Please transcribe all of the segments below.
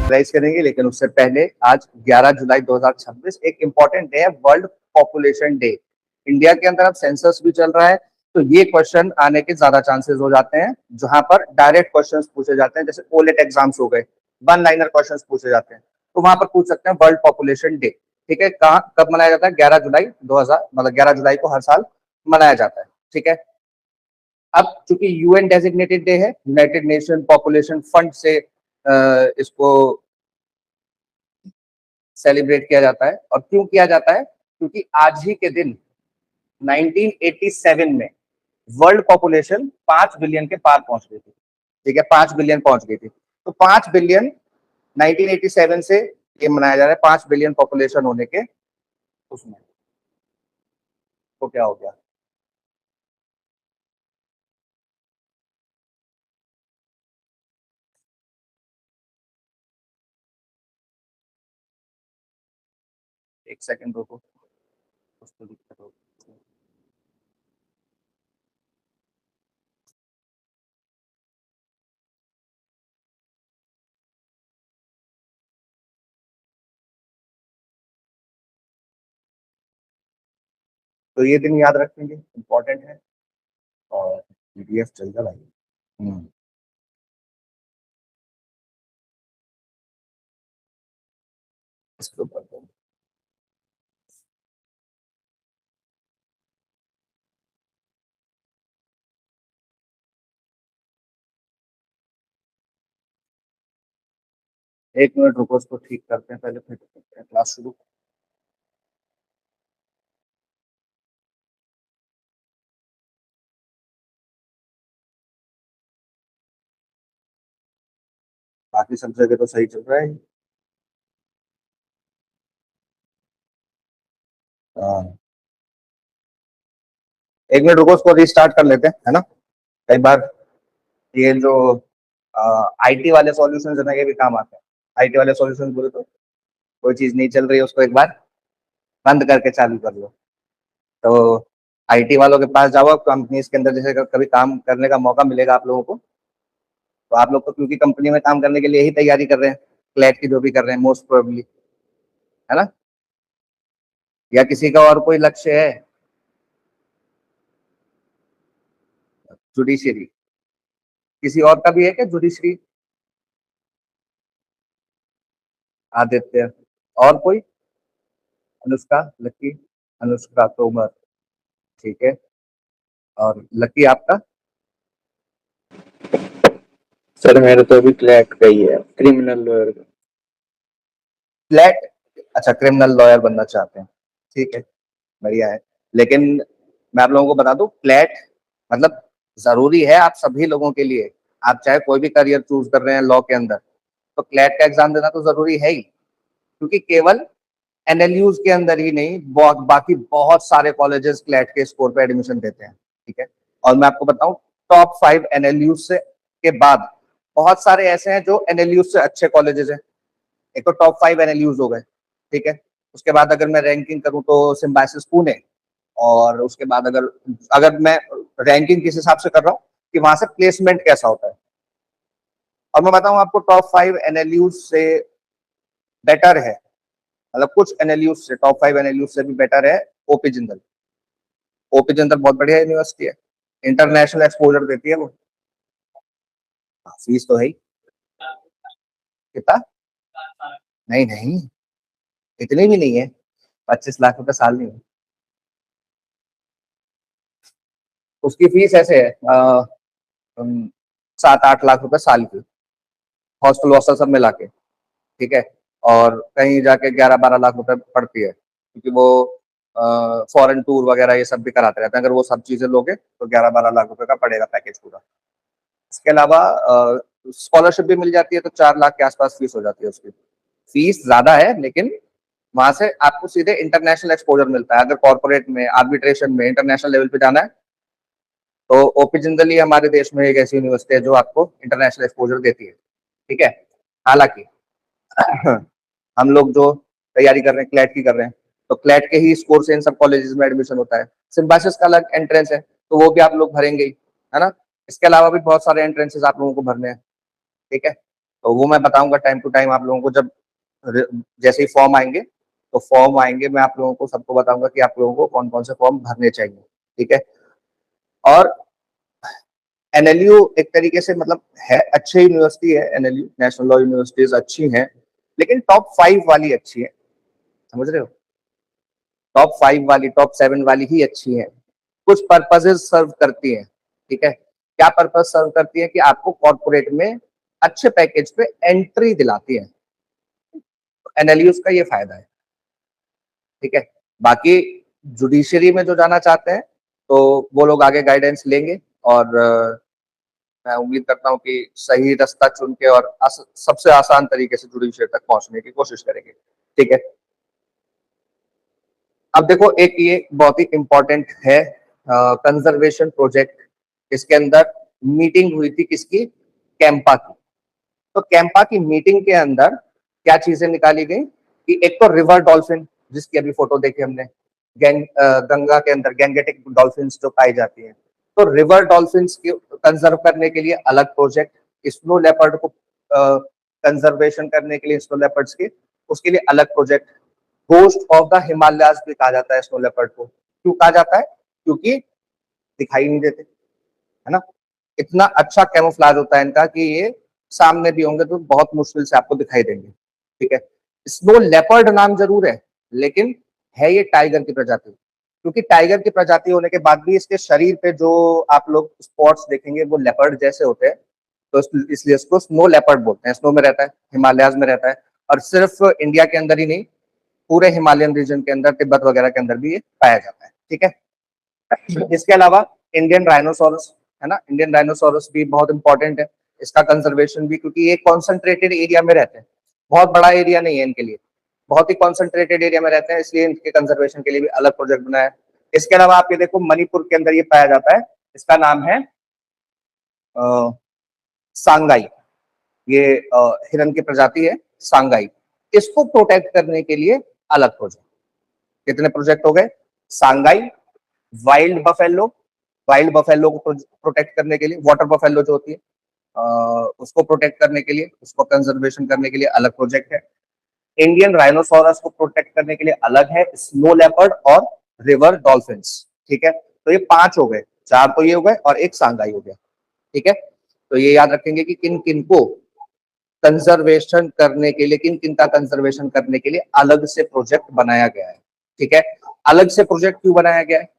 Rise करेंगे, लेकिन उससे पहले आज 11 जुलाई 2026 एक इंपॉर्टेंट डे है, वर्ल्ड पॉपुलेशन डे। इंडिया के अंदर अब सेंसस भी चल रहा है, तो ये क्वेश्चन आने के ज्यादा चांसेस हो जाते हैं, जहां पर डायरेक्ट क्वेश्चंस पूछे जाते हैं, जैसे ओलेट एग्जाम्स हो गए, वन लाइनर क्वेश्चंस पूछे जाते हैं, तो वहां पर पूछ सकते हैं वर्ल्ड पॉपुलेशन डे। ठीक है, कहाँ कब मनाया जाता है? 11 जुलाई 2000, मतलब 11 जुलाई को हर साल मनाया जाता है। ठीक है, अब चूंकि यूएन डेजिग्नेटेड डे है, यूनाइटेड नेशन पॉपुलेशन फंड से इसको सेलिब्रेट किया जाता है। और क्यों किया जाता है? क्योंकि आज ही के दिन 1987 में वर्ल्ड पॉपुलेशन 5 बिलियन के पार पहुंच गई थी। ठीक है, 5 बिलियन पहुंच गई थी, तो 5 बिलियन 1987 से ये मनाया जा रहा है, 5 बिलियन पॉपुलेशन होने के उसमें। तो क्या हो गया? एक सेकंड रुको, कुछ तो दिक्कत हो गई। तो ये दिन याद रखेंगे, इंपॉर्टेंट है। और पीडीएफ चल रहा है। इसके ऊपर एक मिनट रुको, उसको ठीक करते हैं पहले, फिर करते हैं क्लास शुरू। बाकी सब जगह तो सही चल रहा है। हाँ, एक मिनट रुको, उसको रिस्टार्ट कर लेते हैं, है ना। कई बार ये जो आईटी वाले सॉल्यूशन है ना, ये भी काम आते हैं। आईटी वाले सॉल्यूशन बोले तो कोई चीज नहीं चल रही है, उसको एक बार बंद करके चालू कर लो। तो आईटी वालों के पास जाओ, कंपनीज के अंदर जैसे कभी काम करने का मौका मिलेगा आप लोगों को, तो आप लोग तो क्योंकि कंपनी में काम करने के लिए ही तैयारी कर रहे हैं, क्लैट की जो भी कर रहे हैं मोस्ट प्रोबेबली, है ना। या किसी का और कोई लक्ष्य है? जुडिशियरी किसी और का भी है क्या? जुडिशरी, आदित्य, और कोई? अनुष्का, लकी, अनुष्का तोमर, ठीक है। और लकी आपका? सर मेरा तो अभी क्लैट का ही है, क्रिमिनल लॉयर का। फ्लैट, अच्छा, क्रिमिनल लॉयर बनना चाहते हैं, ठीक है, बढ़िया है। लेकिन मैं आप लोगों को बता दूं, फ्लैट मतलब जरूरी है आप सभी लोगों के लिए। आप चाहे कोई भी करियर चूज कर रहे हैं लॉ के अंदर, तो क्लैट का एग्जाम देना तो जरूरी है ही, क्योंकि केवल एनएलयूज के अंदर ही नहीं, बाकी बहुत सारे कॉलेजेस क्लैट के स्कोर पे एडमिशन देते हैं। ठीक है, और मैं आपको बताऊं, टॉप 5 एनएलयूज से के बाद बहुत सारे ऐसे हैं जो एनएलयूज से अच्छे कॉलेजेस हैं। एक तो टॉप 5 एनएलयूज हो गए, ठीक है। उसके बाद अगर मैं रैंकिंग करूं तो सिम्बायसिस पुणे, और उसके बाद अगर अगर मैं रैंकिंग किस हिसाब से कर रहा हूँ कि वहां से प्लेसमेंट कैसा होता है, और मैं बताऊं आपको, टॉप 5 एनएलयूज से बेटर है, मतलब कुछ एनएलयूज से, टॉप 5 एनएलयूज से भी बेटर है ओपी जिंदल। ओपी जिंदल बहुत बढ़िया यूनिवर्सिटी है, इंटरनेशनल एक्सपोजर देती है वो। फीस तो है ही। कितना? नहीं नहीं, इतनी भी नहीं है, 25 लाख रुपए साल नहीं है। उसकी फीस ऐसे है, 7-8 लाख रुपए साल की, हॉस्टल वॉस्टल सब मिला के, ठीक है। और कहीं जाके 11-12 लाख रुपए पड़ती है, क्योंकि वो फॉरेन टूर वगैरह ये सब भी कराते रहते हैं। अगर वो सब चीजें लोगे तो 11-12 लाख रुपए का पड़ेगा पैकेज पूरा। इसके अलावा स्कॉलरशिप भी मिल जाती है, तो 4 लाख के आसपास फीस हो जाती है उसकी। फीस ज्यादा है, लेकिन वहां से आपको सीधे इंटरनेशनल एक्सपोजर मिलता है। अगर कॉर्पोरेट में, आर्बिट्रेशन में, इंटरनेशनल लेवल पे जाना है, तो ओपी जिंदल ही हमारे देश में एक ऐसी यूनिवर्सिटी है जो आपको इंटरनेशनल एक्सपोजर देती है। ठीक है, हालांकि हम लोग जो तैयारी कर रहे हैं, क्लैट की कर रहे हैं, तो क्लैट के ही स्कोर से इन सब कॉलेजेस में एडमिशन होता है। सिम्बासिस का अलग एंट्रेंस है, तो वो भी आप लोग भरेंगे ही, है ना। इसके अलावा भी बहुत सारे एंट्रेंसेस आप लोगों को भरने हैं, ठीक है। तो वो मैं बताऊंगा टाइम टू टाइम आप लोगों को, जब जैसे ही फॉर्म आएंगे, तो फॉर्म आएंगे मैं आप लोगों को सबको बताऊंगा कि आप लोगों को कौन कौन से फॉर्म भरने चाहिए, ठीक है। और एनएलयू एक तरीके से मतलब है अच्छी यूनिवर्सिटी है, एनएलयू नेशनल लॉ यूनिवर्सिटीज अच्छी हैं, लेकिन टॉप 5 वाली अच्छी है, समझ रहे हो, टॉप 5 वाली, टॉप 7 वाली ही अच्छी है। कुछ पर्पजेज सर्व करती है, ठीक है। क्या पर्पज सर्व करती है कि आपको कॉर्पोरेट में अच्छे पैकेज पे एंट्री दिलाती है, एनएलयू का ये फायदा है, ठीक है। बाकी जुडिशरी में जो जाना चाहते हैं तो वो लोग आगे गाइडेंस लेंगे, और मैं उम्मीद करता हूँ कि सही रास्ता चुन के और सबसे आसान तरीके से जुडिशरी तक पहुंचने की कोशिश करेंगे, ठीक है। अब देखो एक ये बहुत ही इंपॉर्टेंट है कंजर्वेशन प्रोजेक्ट, इसके अंदर मीटिंग हुई थी किसकी, कैंपा की। तो कैंपा की मीटिंग के अंदर क्या चीजें निकाली गई कि एक तो रिवर डॉल्फिन, जिसकी अभी फोटो देखी हमने, गंगा के अंदर गैंगेटिक डॉल्फिन जो पाई जाती हैं, तो रिवर डॉल्फिन की कंजर्व करने के लिए अलग प्रोजेक्ट, स्नो लेपर्ड को कंजर्वेशन करने के लिए, स्नो लेपर्ड्स के, उसके लिए अलग project. Ghost of the Himalayas भी कहा जाता है स्नो लेपर्ड को, क्यों कहा जाता है, क्योंकि दिखाई नहीं देते, है ना, इतना अच्छा कैमोफ्लाज होता है इनका कि ये सामने भी होंगे तो बहुत मुश्किल से आपको दिखाई देंगे, ठीक है। स्नो लेपर्ड नाम जरूर है, लेकिन है ये टाइगर की प्रजाति, क्योंकि टाइगर की प्रजाति होने के बाद भी इसके शरीर पे जो आप लोग स्पॉट्स देखेंगे वो लेपर्ड जैसे होते हैं, तो इसलिए इसको स्नो लेपर्ड बोलते हैं। स्नो में रहता है, हिमालयाज में रहता है, और सिर्फ इंडिया के अंदर ही नहीं, पूरे हिमालयन रीजन के अंदर, तिब्बत वगैरह के अंदर भी ये पाया जाता है, ठीक है। इसके अलावा इंडियन राइनोसोरस है ना, इंडियन राइनोसोरस भी बहुत इंपॉर्टेंट है, इसका कंजर्वेशन भी, क्योंकि ये कॉन्सेंट्रेटेड एरिया में रहते हैं, बहुत बड़ा एरिया नहीं है इनके लिए, बहुत ही कॉन्सेंट्रेटेड एरिया में रहते हैं, इसलिए इनके कंजर्वेशन के लिए भी अलग प्रोजेक्ट बनाया है। इसके अलावा आप ये देखो मणिपुर के अंदर ये पाया जाता है, इसका नाम है सांगाई, ये हिरन की प्रजाति है सांगाई, इसको प्रोटेक्ट करने के लिए अलग प्रोजेक्ट। कितने प्रोजेक्ट हो गए, सांगाई, वाइल्ड बफेलो, वाइल्ड बफेलो को प्रोटेक्ट करने के लिए, वाटर बफेलो जो होती है उसको प्रोटेक्ट करने के लिए, उसको कंजर्वेशन करने के लिए अलग प्रोजेक्ट है। इंडियन राइनोसोरस को प्रोटेक्ट करने के लिए अलग है, स्नो लेपर्ड और रिवर डॉल्फिन्स, ठीक है। तो ये 5 हो गए, 4 तो ये हो गए और एक सांगाई हो गया, ठीक है। तो ये याद रखेंगे कि किन किन को कंजर्वेशन करने के लिए, किन किन का कंजर्वेशन करने के लिए अलग से प्रोजेक्ट बनाया गया है, ठीक है। अलग से प्रोजेक्ट क्यों बनाया गया है,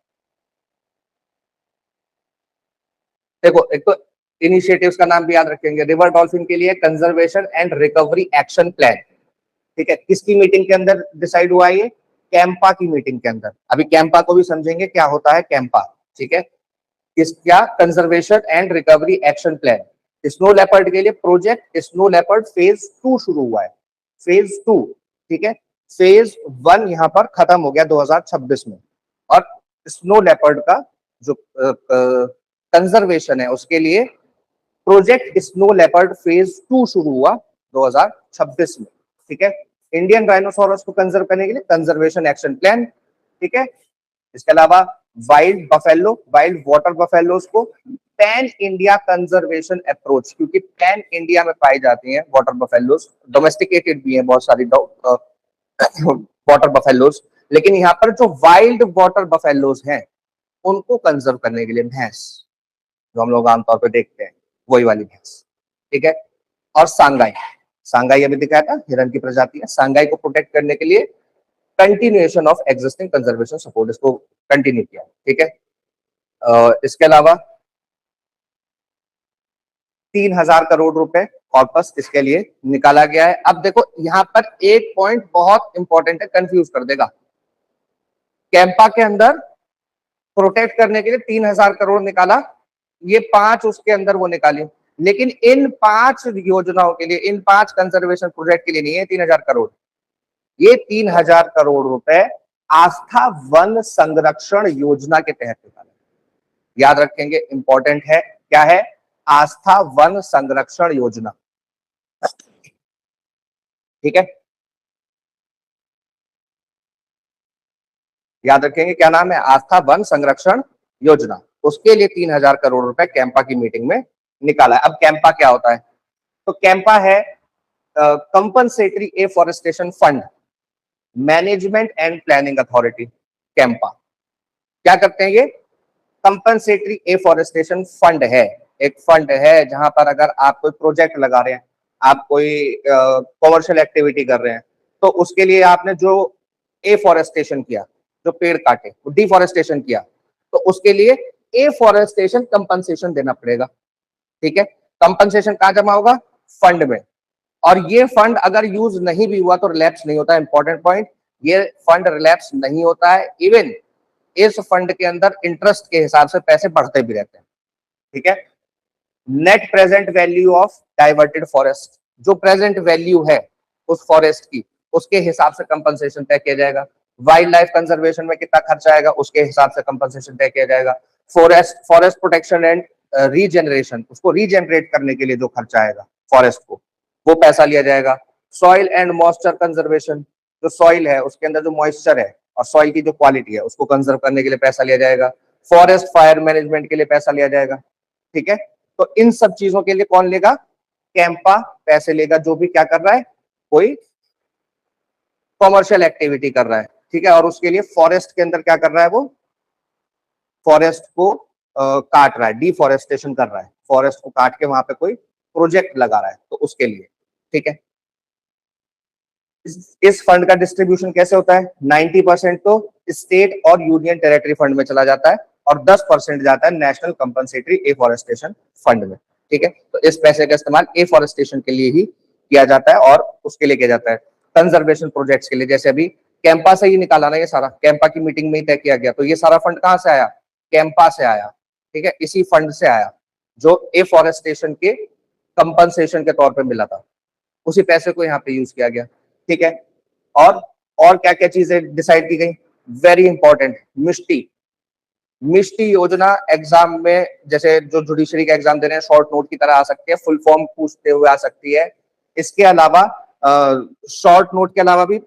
देखो एक तो इनिशिएटिव्स का नाम भी याद रखेंगे, रिवर डॉल्फिन के लिए conservation and recovery action plan, ठीक है। किसकी मीटिंग के अंदर डिसाइड हुआ ये, कैंपा की मीटिंग के अंदर। अभी कैंपा को भी समझेंगे क्या होता है कैंपा, ठीक है। क्या, conservation and recovery action plan. Snow leopard के लिए प्रोजेक्ट स्नो लेपर्ड फेज 2 शुरू हुआ है, फेज 2, ठीक है। फेज 1 यहाँ पर खत्म हो गया 2026 में, और स्नो लेपर्ड का जो कंजर्वेशन है उसके लिए प्रोजेक्ट स्नो लेपर्ड फेज 2 शुरू हुआ 2026 में, ठीक है। इंडियन राइनोसोरस को कंजर्व करने के लिए कंजर्वेशन एक्शन प्लान, ठीक है। इसके अलावा wild buffalo, wild water buffaloes को पैन इंडिया कंजर्वेशन अप्रोच, क्योंकि पैन इंडिया में पाई जाती हैं वाटर बफेलोज, डोमेस्टिकेटेड भी हैं बहुत सारी वाटर बफेलोज, लेकिन यहाँ पर जो वाइल्ड वाटर बफेलोज हैं उनको कंजर्व करने के लिए भैंस, जो हम लोग आमतौर पर देखते हैं वही वाली भैंस, ठीक है। और सांगाई, सांगाई अभी दिखाया था, हिरन की प्रजाति है, सांगाई को प्रोटेक्ट करने के लिए continuation of existing conservation support, इसको कंटिन्यू किया, ठीक है। इसके अलावा 3,000 करोड़ रुपए कॉर्पस इसके लिए निकाला गया है। अब देखो यहाँ पर एक पॉइंट बहुत इंपॉर्टेंट है, कंफ्यूज कर देगा, कैंपा के अंदर प्रोटेक्ट करने के लिए 3,000 करोड़ निकाला, ये 5 उसके अंदर वो निकाली, लेकिन इन 5 योजनाओं के लिए, इन 5 कंजर्वेशन प्रोजेक्ट के लिए नहीं है 3,000 करोड़, ये 3,000 करोड़ रुपए आस्था वन संरक्षण योजना के तहत निकाला, याद रखेंगे, इंपॉर्टेंट है, क्या है, आस्था वन संरक्षण योजना, ठीक है। याद रखेंगे क्या नाम है, आस्था वन संरक्षण योजना, उसके लिए 3,000 करोड़ रुपए कैंपा की मीटिंग में निकाला है। अब कैंपा क्या होता है, तो कैंपा है compensatory afforestation fund management and planning authority, Campa. क्या करते हैं ये? कंपनसेटरी एफॉरेस्टेशन फंड है, एक फंड है जहां पर अगर आप कोई प्रोजेक्ट लगा रहे हैं, आप कोई कॉमर्शियल एक्टिविटी कर रहे हैं, तो उसके लिए आपने जो एफॉरेस्टेशन किया, जो पेड़ काटे, डिफॉरेस्टेशन किया, तो उसके लिए एफॉरेस्टेशन कंपनसेशन देना पड़ेगा। ठीक है, कंपनसेशन कहां जमा होगा? फंड में। और ये फंड अगर यूज नहीं भी हुआ तो रिलैप्स नहीं होता। इंपॉर्टेंट पॉइंट, ये फंड रिलैप्स नहीं होता है। इवन इस फंड के अंदर इंटरेस्ट के हिसाब से पैसे बढ़ते भी रहते हैं। ठीक है, net present value of diverted forest, जो प्रेजेंट वैल्यू है उस फॉरेस्ट की, उसके हिसाब से कंपनसेशन तय किया जाएगा। वाइल्ड लाइफ कंजर्वेशन में कितना खर्चा आएगा, उसके हिसाब से कंपनसेशन तय किया जाएगा। फॉरेस्ट प्रोटेक्शन एंड रीजनरेशन, उसको रीजनरेट करने के लिए जो खर्चा आएगा फॉरेस्ट को, वो पैसा लिया जाएगा। सॉइल एंड मॉइस्चर कंजर्वेशन, जो सॉइल है उसके अंदर जो मॉइस्चर है और सॉइल की जो क्वालिटी है उसको कंजर्व करने के लिए पैसा लिया जाएगा। फॉरेस्ट फायर मैनेजमेंट के लिए पैसा लिया जाएगा। ठीक है, तो इन सब चीजों के लिए कौन लेगा? कैंपा पैसे लेगा, जो भी क्या कर रहा है, कोई कॉमर्शियल एक्टिविटी कर रहा है। ठीक है, और उसके लिए फॉरेस्ट के अंदर क्या कर रहा है? वो फॉरेस्ट को काट रहा है, डिफॉरेस्टेशन कर रहा है, फॉरेस्ट को काट के वहां पे कोई प्रोजेक्ट लगा रहा है, तो उसके लिए। ठीक है, इस फंड का डिस्ट्रीब्यूशन कैसे होता है? 90% तो स्टेट और यूनियन टेरिटरी फंड में चला जाता है और 10% जाता है नेशनल कंपनसेटरी एफॉरेस्टेशन फंड में। ठीक है, तो इस पैसे का इस्तेमाल एफॉरेस्टेशन के लिए ही किया जाता है और उसके लिए किया जाता है कंजर्वेशन प्रोजेक्ट्स के लिए। जैसे अभी कैंपा से ही निकाला ना, ये सारा कैंपा की मीटिंग में ही तय किया गया, तो ये सारा फंड कहां से आया? कैंपा से आया। ठीक है, इसी फंड से आया जो एफॉरेस्टेशन के कंपनसेशन के तौर पर मिला था, उसी पैसे को यहाँ पे यूज किया गया। ठीक है, और क्या क्या चीजें डिसाइड की गई? वेरी इंपॉर्टेंट, मिष्टी मिष्टी योजना एग्जाम में, जैसे जो जुडिशरी का एग्जाम दे रहे हैं, शॉर्ट नोट की तरह आ सकती है, फुल फॉर्म पूछते हुए आ सकती है। इसके अलावा शॉर्ट नोट के अलावा भी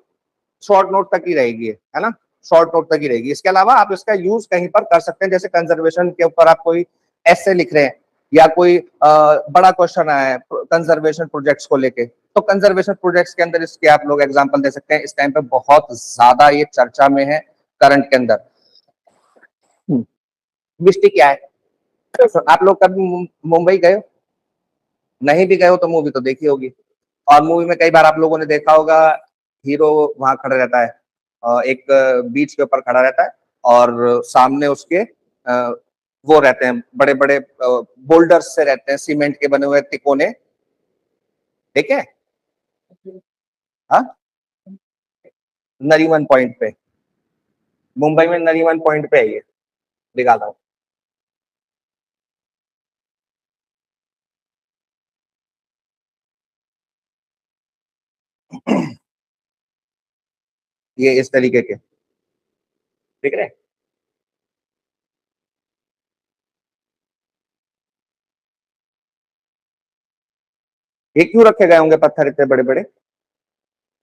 शॉर्ट नोट तक ही रहेगी, है ना, शॉर्ट नोट तक ही रहेगी। इसके अलावा आप इसका यूज कहीं पर कर सकते हैं, जैसे कंजर्वेशन के ऊपर आप कोई ऐसे लिख रहे हैं या कोई बड़ा क्वेश्चन आया है कंजर्वेशन प्रोजेक्ट्स को लेके, तो कंजर्वेशन प्रोजेक्ट्स के अंदर इसके आप लोग एग्जांपल दे सकते हैं। इस टाइम पे बहुत ज्यादा ये चर्चा में है करंट के अंदर। मिस्टी क्या है? तो आप लोग कभी मुंबई गए हो? नहीं भी गए हो तो मूवी तो देखी होगी, और मूवी में कई बार आप लोगों ने देखा होगा, हीरो वहां खड़ा रहता है, एक बीच के ऊपर खड़ा रहता है और सामने उसके वो रहते हैं, बड़े बड़े बोल्डर्स से रहते हैं, सीमेंट के बने हुए तिकोने। ठीक है, हाँ, नरीमन पॉइंट पे, मुंबई में नरीमन पॉइंट पे है ये, दिखाता हूँ। ये इस तरीके के दिख रहे हैं। ये क्यों रखे गए होंगे पत्थर इतने बड़े बड़े?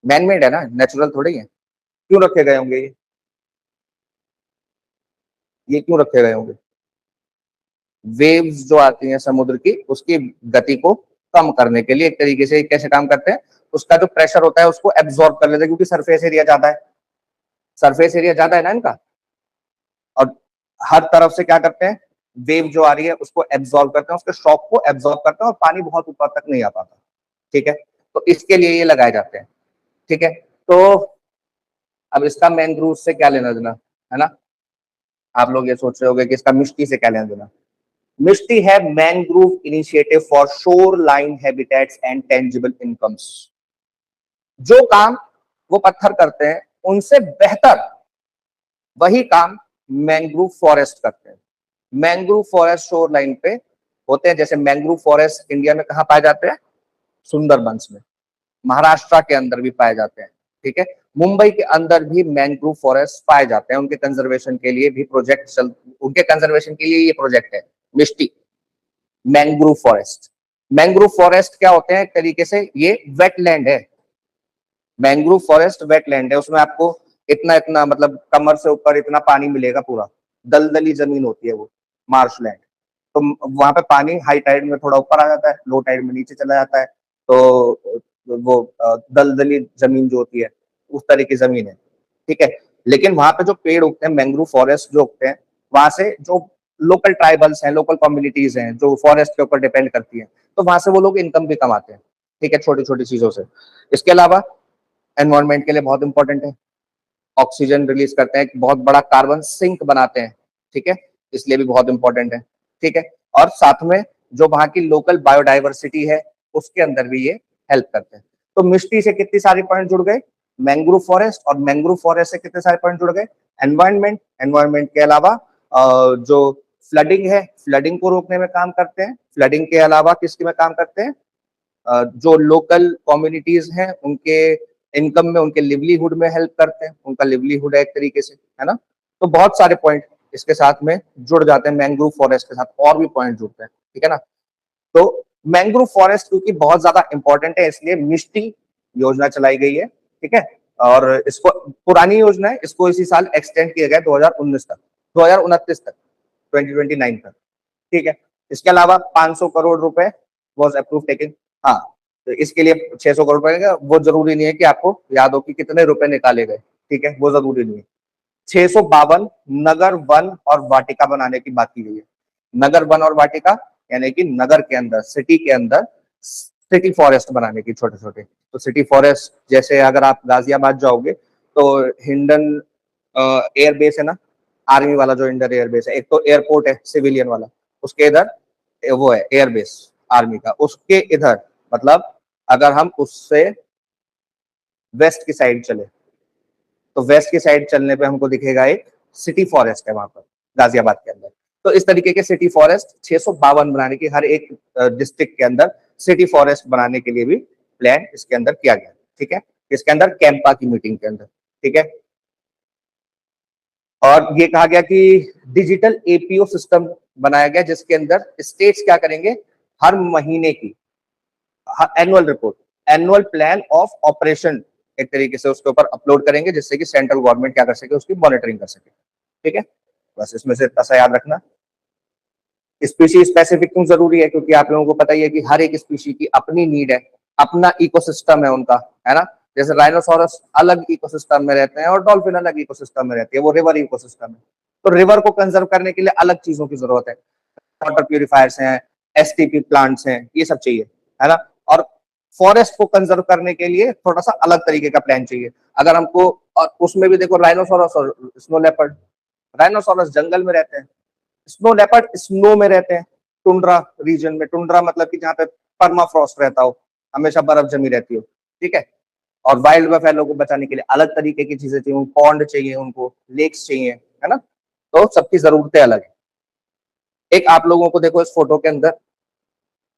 मैन मेड है ना, नेचुरल थोड़ी है। क्यों रखे गए होंगे ये क्यों रखे गए होंगे? वेव्स जो आती हैं समुद्र की, उसकी गति को कम करने के लिए। एक तरीके से कैसे काम करते हैं, उसका जो प्रेशर होता है उसको एब्जॉर्ब कर लेते हैं, क्योंकि सरफेस एरिया ज्यादा है, सरफेस एरिया ज्यादा है ना इनका, और हर तरफ से क्या करते हैं, वेव जो आ रही है उसको एब्जॉर्ब करते हैं, उसके शॉक को एब्जॉर्ब करते हैं और पानी बहुत ऊपर तक नहीं आ पाता। ठीक है, तो इसके लिए ये लगाए जाते हैं। ठीक है, तो अब इसका मैंग्रोव से क्या लेना देना, है ना? आप लोग ये सोच रहे होंगे कि इसका मिट्टी से क्या लेना देना। मिस्टी है mangrove initiative for shore line habitats and tangible incomes. जो काम वो पत्थर करते हैं उनसे बेहतर वही काम मैंग्रोव फॉरेस्ट करते हैं। मैंग्रोव फॉरेस्ट शोर लाइन पे होते हैं। जैसे मैंग्रोव फॉरेस्ट इंडिया में कहाँ पाए जाते हैं? सुंदरबंस में, महाराष्ट्र के अंदर भी पाए जाते हैं। ठीक है, मुंबई के अंदर भी मैंग्रोव फॉरेस्ट पाए जाते हैं। उनके कंजर्वेशन के लिए भी प्रोजेक्ट चल, उनके कंजर्वेशन के लिए ये प्रोजेक्ट है मिस्टी मैंग्रोव फॉरेस्ट। मैंग्रोव फॉरेस्ट क्या होते हैं? एक तरीके से ये वेटलैंड है। मैंग्रोव फॉरेस्ट वेटलैंड है, उसमें आपको इतना इतना मतलब कमर से ऊपर इतना पानी मिलेगा, पूरा दलदली जमीन होती है वो, मार्शलैंड। तो वहां पे पानी हाई टाइड में थोड़ा ऊपर आ जाता है, लो टाइड में नीचे चला जाता है। तो वो दलदली जमीन जो होती है उस तरह की जमीन है, ठीक है। लेकिन वहां पे जो पेड़ उगते हैं, मैंग्रोव फॉरेस्ट जो उगते हैं, वहां से जो लोकल ट्राइबल्स हैं, लोकल कम्युनिटीज हैं जो फॉरेस्ट के ऊपर डिपेंड करती हैं, तो वहां से वो लोग इनकम भी कमाते हैं, ठीक है, छोटी छोटी चीजों से। इसके अलावा एनवायरमेंट के लिए बहुत इंपॉर्टेंट है, ऑक्सीजन रिलीज करते हैं, एक बहुत बड़ा कार्बन सिंक बनाते हैं, ठीक है, इसलिए भी बहुत इंपॉर्टेंट है, ठीक है। और साथ में जो वहां की लोकल बायोडाइवर्सिटी है उसके अंदर भी ये हेल्प करते हैं। तो मिष्टी से कितनी सारी पॉइंट जुड़ गए, मैंग्रोव फॉरेस्ट, और मैंग्रोव फॉरेस्ट से कितने सारे पॉइंट जुड़ गए, एनवायरमेंट, एनवायरमेंट के अलावा जो फ्लडिंग है, फ्लडिंग को रोकने में काम करते हैं, फ्लडिंग के अलावा किसके में काम करते हैं, जो लोकल कम्युनिटीज हैं उनके इनकम में, उनके लिवलीहुड में हेल्प करते हैं, उनका लिवलीहुड है एक तरीके से, है ना। तो बहुत सारे पॉइंट इसके साथ में जुड़ जाते हैं, मैंग्रोव फॉरेस्ट के साथ और भी पॉइंट जुड़ते हैं, ठीक है ना। तो मैंग्रोव फॉरेस्ट क्योंकि बहुत ज्यादा इंपॉर्टेंट है, इसलिए मिष्टी योजना चलाई गई है, ठीक है। और इसको पुरानी योजना है, इसको इसी साल एक्सटेंड किया गया 2019 तक, 2029 तक, 2029 तक, ठीक है। इसके अलावा 500 करोड़ रुपए वॉज अप्रूव टेकिंग। हाँ, तो इसके लिए 600 करोड़ रुपए का, वो जरूरी नहीं है कि आपको याद हो कि कितने रुपए निकाले गए, ठीक है, वो जरूरी नहीं है। 652 नगर वन और वाटिका बनाने की बात की गई है। नगर वन और वाटिका यानी कि नगर के अंदर, सिटी के अंदर सिटी फॉरेस्ट बनाने की, छोटे छोटे। तो सिटी फॉरेस्ट जैसे अगर आप गाजियाबाद जाओगे तो हिंडन एयर बेस है ना, आर्मी वाला जो हिंडन एयर बेस है, एक तो एयरपोर्ट है सिविलियन वाला, उसके इधर वो है एयर बेस आर्मी का, उसके इधर मतलब अगर हम उससे वेस्ट की साइड चले तो वेस्ट की साइड चलने पे हमको दिखेगा एक सिटी फॉरेस्ट है वहां पर, गाजियाबाद के अंदर। तो इस तरीके के सिटी फॉरेस्ट 652 बनाने की, हर एक डिस्ट्रिक्ट के अंदर सिटी फॉरेस्ट बनाने के लिए भी प्लान इसके अंदर किया गया, ठीक है, इसके अंदर कैंपा की मीटिंग के अंदर, ठीक है। और ये कहा गया कि डिजिटल एपीओ सिस्टम बनाया गया जिसके अंदर स्टेट्स क्या करेंगे, हर महीने की annual report, annual plan of operation एक तरीके से उसके ऊपर अपलोड करेंगे, जिससे कि सेंट्रल गवर्नमेंट क्या कर सके, उसकी मॉनिटरिंग कर सके, ठीक है। बस इसमें से इतना सा याद रखना। स्पीशी स्पेसिफिक क्यों जरूरी है, क्योंकि आप लोगों को पता ही है कि हर एक स्पीशी की अपनी नीड है, अपना इकोसिस्टम है उनका, है ना। जैसे राइनोसोरस अलग इकोसिस्टम में रहते हैं और डॉल्फिन अलग इकोसिस्टम में रहती है, वो रिवर इकोसिस्टम है। तो रिवर को कंजर्व करने के लिए अलग चीजों की जरूरत है, वाटर प्यूरिफायर्स हैं, एसटीपी प्लांट्स हैं, ये सब चाहिए, है ना। और फॉरेस्ट को कंजर्व करने के लिए थोड़ा सा अलग तरीके का प्लान चाहिए। अगर हमको, और उसमें भी देखो राइनोसोरस और स्नो लेपर्ड, राइनोसोरस जंगल में रहते हैं, स्नो लेपर्ड स्नो में रहते हैं, टुंड्रा रीजन में, टुंड्रा मतलब कि जहाँ पे परमाफ्रॉस्ट रहता हो, हमेशा बर्फ जमी रहती हो, ठीक है। और वाइल्ड बफेलो को बचाने के लिए अलग तरीके की चीजें चाहिए, पॉन्ड चाहिए उनको, लेक्स चाहिए, है ना। तो सबकी जरूरतें अलग है। एक आप लोगों को देखो इस फोटो के अंदर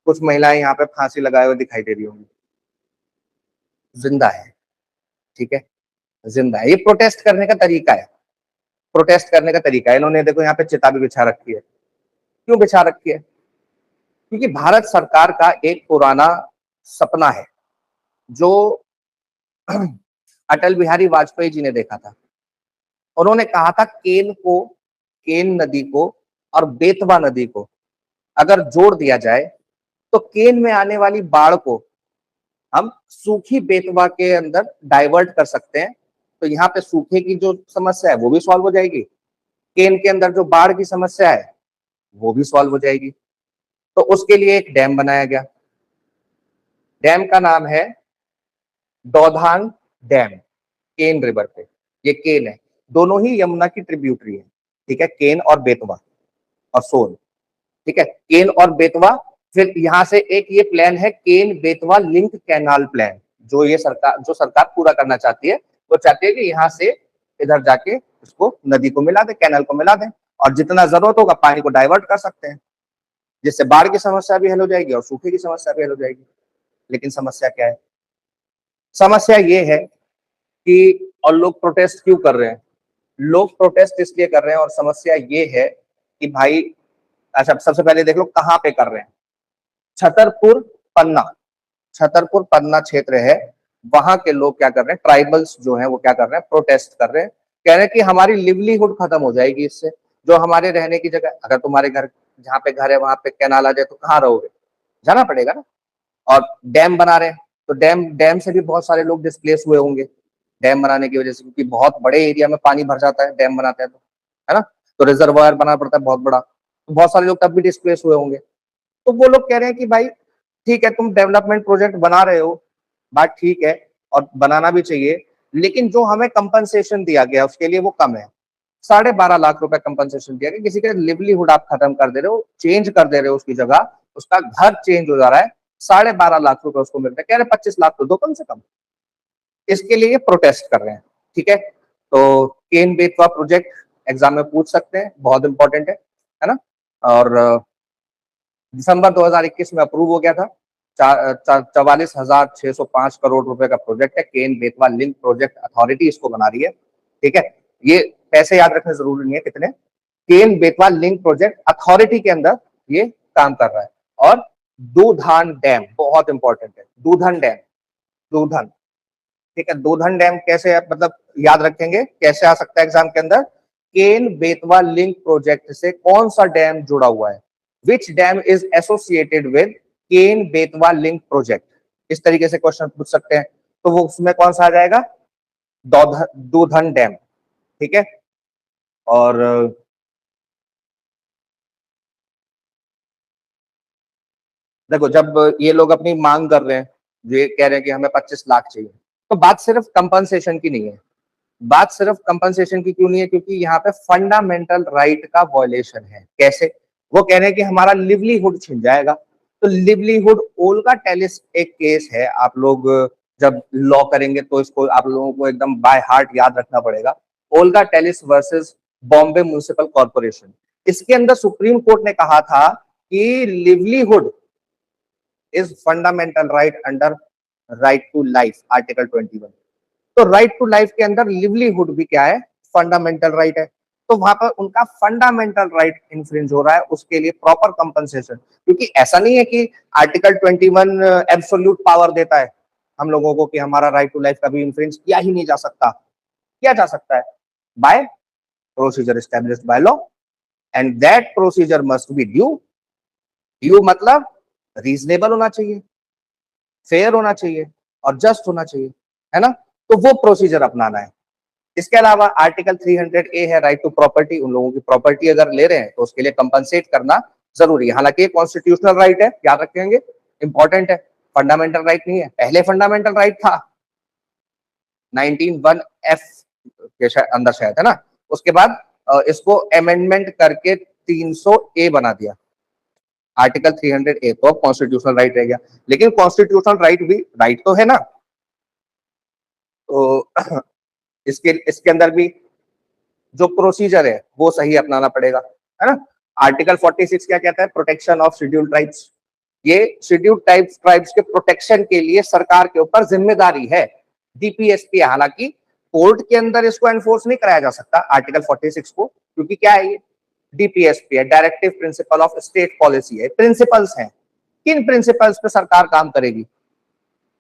कुछ महिलाएं यहाँ पे फांसी लगाए हुए दिखाई दे रही होंगी, जिंदा है, ठीक है, जिंदा है। ये प्रोटेस्ट करने का तरीका है, प्रोटेस्ट करने का तरीका है। इन्होंने देखो यहाँ पे चिता भी बिछा रखी है, क्यों बिछा रखी है, क्योंकि भारत सरकार का एक पुराना सपना है जो अटल बिहारी वाजपेयी जी ने देखा था। उन्होंने कहा था केन को, केन नदी को और बेतवा नदी को अगर जोड़ दिया जाए तो केन में आने वाली बाढ़ को हम सूखी बेतवा के अंदर डाइवर्ट कर सकते हैं। तो यहाँ पे सूखे की जो समस्या है वो भी सॉल्व हो जाएगी, केन के अंदर जो बाढ़ की समस्या है वो भी सॉल्व हो जाएगी। तो उसके लिए एक डैम बनाया गया, डैम का नाम है दौधान डैम, केन रिवर पे। ये केन है, दोनों ही यमुना की ट्रिब्यूटरी है, ठीक है, केन और बेतवा और सोन, ठीक है, केन और बेतवा। फिर यहाँ से एक ये प्लान है केन बेतवा लिंक कैनाल प्लान, जो ये सरकार, जो सरकार पूरा करना चाहती है, वो चाहती है कि यहाँ से इधर जाके उसको नदी को मिला दे, कैनाल को मिला दे, और जितना जरूरत होगा पानी को डाइवर्ट कर सकते हैं, जिससे बाढ़ की समस्या भी हल हो जाएगी और सूखे की समस्या भी हल हो जाएगी। लेकिन समस्या क्या है, समस्या ये है कि, और लोग प्रोटेस्ट क्यों कर रहे हैं, लोग प्रोटेस्ट इसलिए कर रहे हैं, और समस्या ये है कि भाई, अच्छा सबसे पहले देख लो कहाँ पे कर रहे हैं, छतरपुर पन्ना, छतरपुर पन्ना क्षेत्र है, वहां के लोग क्या कर रहे हैं, ट्राइबल्स जो हैं वो क्या कर रहे हैं, प्रोटेस्ट कर रहे हैं, कह रहे हैं कि हमारी लिवलीहुड खत्म हो जाएगी इससे, जो हमारे रहने की जगह, अगर तुम्हारे घर जहाँ पे घर है वहां पे कैनाल आ जाए तो कहाँ रहोगे, जाना पड़ेगा ना। और डैम बना रहे हैं, तो डैम से भी बहुत सारे लोग डिस्प्लेस हुए होंगे डैम बनाने की वजह से, क्योंकि बहुत बड़े एरिया में पानी भर जाता है डैम बनाते हैं तो, है ना। तो रिजर्वायर बनाना पड़ता है बहुत बड़ा, तो बहुत सारे लोग तब भी डिस्प्लेस हुए होंगे। तो वो लोग कह रहे हैं कि भाई ठीक है, तुम डेवलपमेंट प्रोजेक्ट बना रहे हो, बात ठीक है और बनाना भी चाहिए, लेकिन जो हमें कंपनसेशन दिया गया उसके लिए वो कम है। 12.5 लाख रुपए कंपनसेशन दिया गया, किसी का लिवलीहुड आप खत्म कर दे रहे हो, चेंज कर दे रहे हो उसकी जगह, उसका घर चेंज हो जा रहा है, 12.5 लाख रुपए उसको मिलता है, कह रहे 25 लाख तो दो कम से कम। इसके लिए प्रोटेस्ट कर रहे हैं, ठीक है। तो केन बेतवा प्रोजेक्ट एग्जाम में पूछ सकते हैं, बहुत इंपॉर्टेंट है ना। और दिसंबर 2021 में अप्रूव हो गया था। 44,605 करोड़ रुपए का प्रोजेक्ट है, केन बेतवा लिंक प्रोजेक्ट अथॉरिटी इसको बना रही है, ठीक है। ये पैसे याद रखने जरूरी नहीं है कितने, केन बेतवा लिंक प्रोजेक्ट अथॉरिटी के अंदर ये काम कर रहा है। और दूधन डैम बहुत इंपॉर्टेंट है, दूधन डैम, दूधन, ठीक है। दूधन डैम कैसे मतलब याद रखेंगे, कैसे आ सकता है एग्जाम के अंदर, केन बेतवा लिंक प्रोजेक्ट से कौन सा डैम जुड़ा हुआ है, which dam is associated with Ken Betwa link project, इस तरीके से क्वेश्चन पूछ सकते हैं। तो वो उसमें कौन सा आ जाएगा, दूधन डैम, ठीक है। और देखो जब ये लोग अपनी मांग कर रहे हैं, ये कह रहे हैं कि हमें 25 लाख चाहिए, तो बात सिर्फ कंपनसेशन की नहीं है। बात सिर्फ कंपनसेशन की क्यों नहीं है, क्योंकि यहाँ पे फंडामेंटल राइट का वॉयलेशन है। कैसे, वो कह रहे हैं कि हमारा लिवलीहुड छिन जाएगा। तो लिवलीहुड ओल्गा टेलिस एक केस है, आप लोग जब लॉ करेंगे तो इसको आप लोगों को एकदम बाय हार्ट याद रखना पड़ेगा। Olga Tellis versus Bombay municipal corporation, इसके अंदर सुप्रीम कोर्ट ने कहा था कि livelihood is fundamental right under right to life, article 21। तो राइट टू लाइफ के अंदर लिवलीहुड भी क्या है, फंडामेंटल राइट है। तो वहां पर उनका फंडामेंटल राइट इन्फ्रिंज हो रहा है, उसके लिए प्रॉपर कंपनसेशन, क्योंकि ऐसा नहीं है कि आर्टिकल 21 एब्सोल्यूट पावर देता है हम लोगों को कि हमारा राइट टू लाइफ कभी इन्फ्रिंज किया ही नहीं जा सकता, किया जा सकता है by procedure established by law, and that procedure must be due. Due मतलब रीजनेबल होना चाहिए, फेयर होना चाहिए और जस्ट होना चाहिए, है ना। तो वो प्रोसीजर अपनाना है। इसके अलावा आर्टिकल 300A है राइट टू प्रॉपर्टी, उन लोगों की प्रॉपर्टी अगर ले रहे हैं तो उसके लिए कंपनसेट करना जरूरी है। हालांकि ये कॉन्स्टिट्यूशनल राइट है, याद रखेंगे, इंपॉर्टेंट है, फंडामेंटल राइट नहीं है। पहले फंडामेंटल राइट था 19(1)(f) के अंदर शायद, है ना। उसके बाद इसको अमेंडमेंट करके 300A बना दिया, आर्टिकल 300A, तो कॉन्स्टिट्यूशनल राइट रह गया। लेकिन कॉन्स्टिट्यूशनल राइट भी राइट तो है ना, तो इसके इसके अंदर भी जो प्रोसीजर है वो सही अपनाना पड़ेगा, है ना। आर्टिकल 46 क्या कहता है, प्रोटेक्शन ऑफ शेड्यूल्ड ट्राइब्स। ये शेड्यूल्ड ट्राइब्स के प्रोटेक्शन के लिए सरकार के ऊपर जिम्मेदारी है, डीपीएसपी। हालांकि कोर्ट के अंदर इसको एनफोर्स नहीं कराया जा सकता आर्टिकल 46 को, क्योंकि क्या है ये, डीपीएसपी है, directive principle of state policy है, प्रिंसिपल्स हैं, किन प्रिंसिपल्स पे सरकार काम करेगी।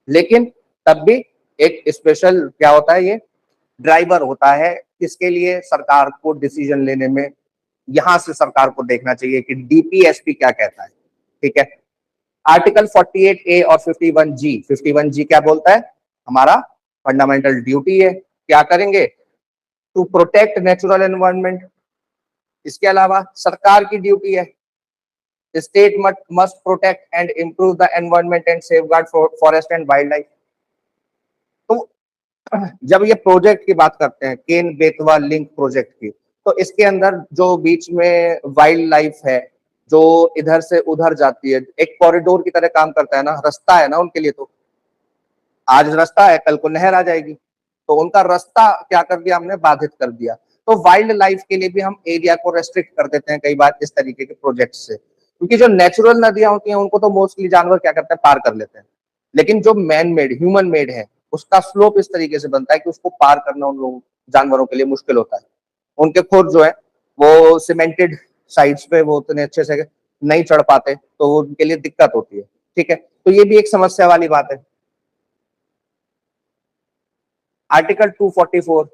लेकिन तब भी एक स्पेशल क्या होता है, ये ड्राइवर होता है, इसके लिए सरकार को डिसीजन लेने में यहां से सरकार को देखना चाहिए कि डीपीएसपी क्या कहता है, ठीक है। आर्टिकल 48A और 51G, 51G क्या बोलता है, हमारा फंडामेंटल ड्यूटी है, क्या करेंगे, टू प्रोटेक्ट नेचुरल एनवायरनमेंट। इसके अलावा सरकार की ड्यूटी है, state must protect and improve the environment and safeguard forest and wild life. तो जब ये प्रोजेक्ट की बात करते हैं, केन बेतवा लिंक प्रोजेक्ट की, तो इसके अंदर जो बीच में वाइल्ड लाइफ है, जो इधर से उधर जाती है, एक कॉरिडोर की तरह काम करता है ना, रास्ता है ना उनके लिए। तो आज रास्ता है, कल को नहर आ जाएगी, तो उनका रास्ता क्या कर दिया हमने, बाधित कर दिया। तो वाइल्ड लाइफ के लिए भी हम एरिया को रेस्ट्रिक्ट कर देते हैं कई बार इस तरीके के प्रोजेक्ट से, क्योंकि जो नेचुरल नदियां होती हैं उनको तो मोस्टली जानवर क्या करते हैं, पार कर लेते हैं। लेकिन जो मैन मेड, ह्यूमन मेड है, उसका स्लोप इस तरीके से बनता है कि उसको पार करना उन लोगों जानवरों के लिए मुश्किल होता है। उनके खुर जो है वो सीमेंटेड साइड्स पे वो उतने अच्छे से नहीं चढ़ पाते, तो उनके लिए दिक्कत होती है, ठीक है। तो ये भी एक समस्या वाली बात है। आर्टिकल 244,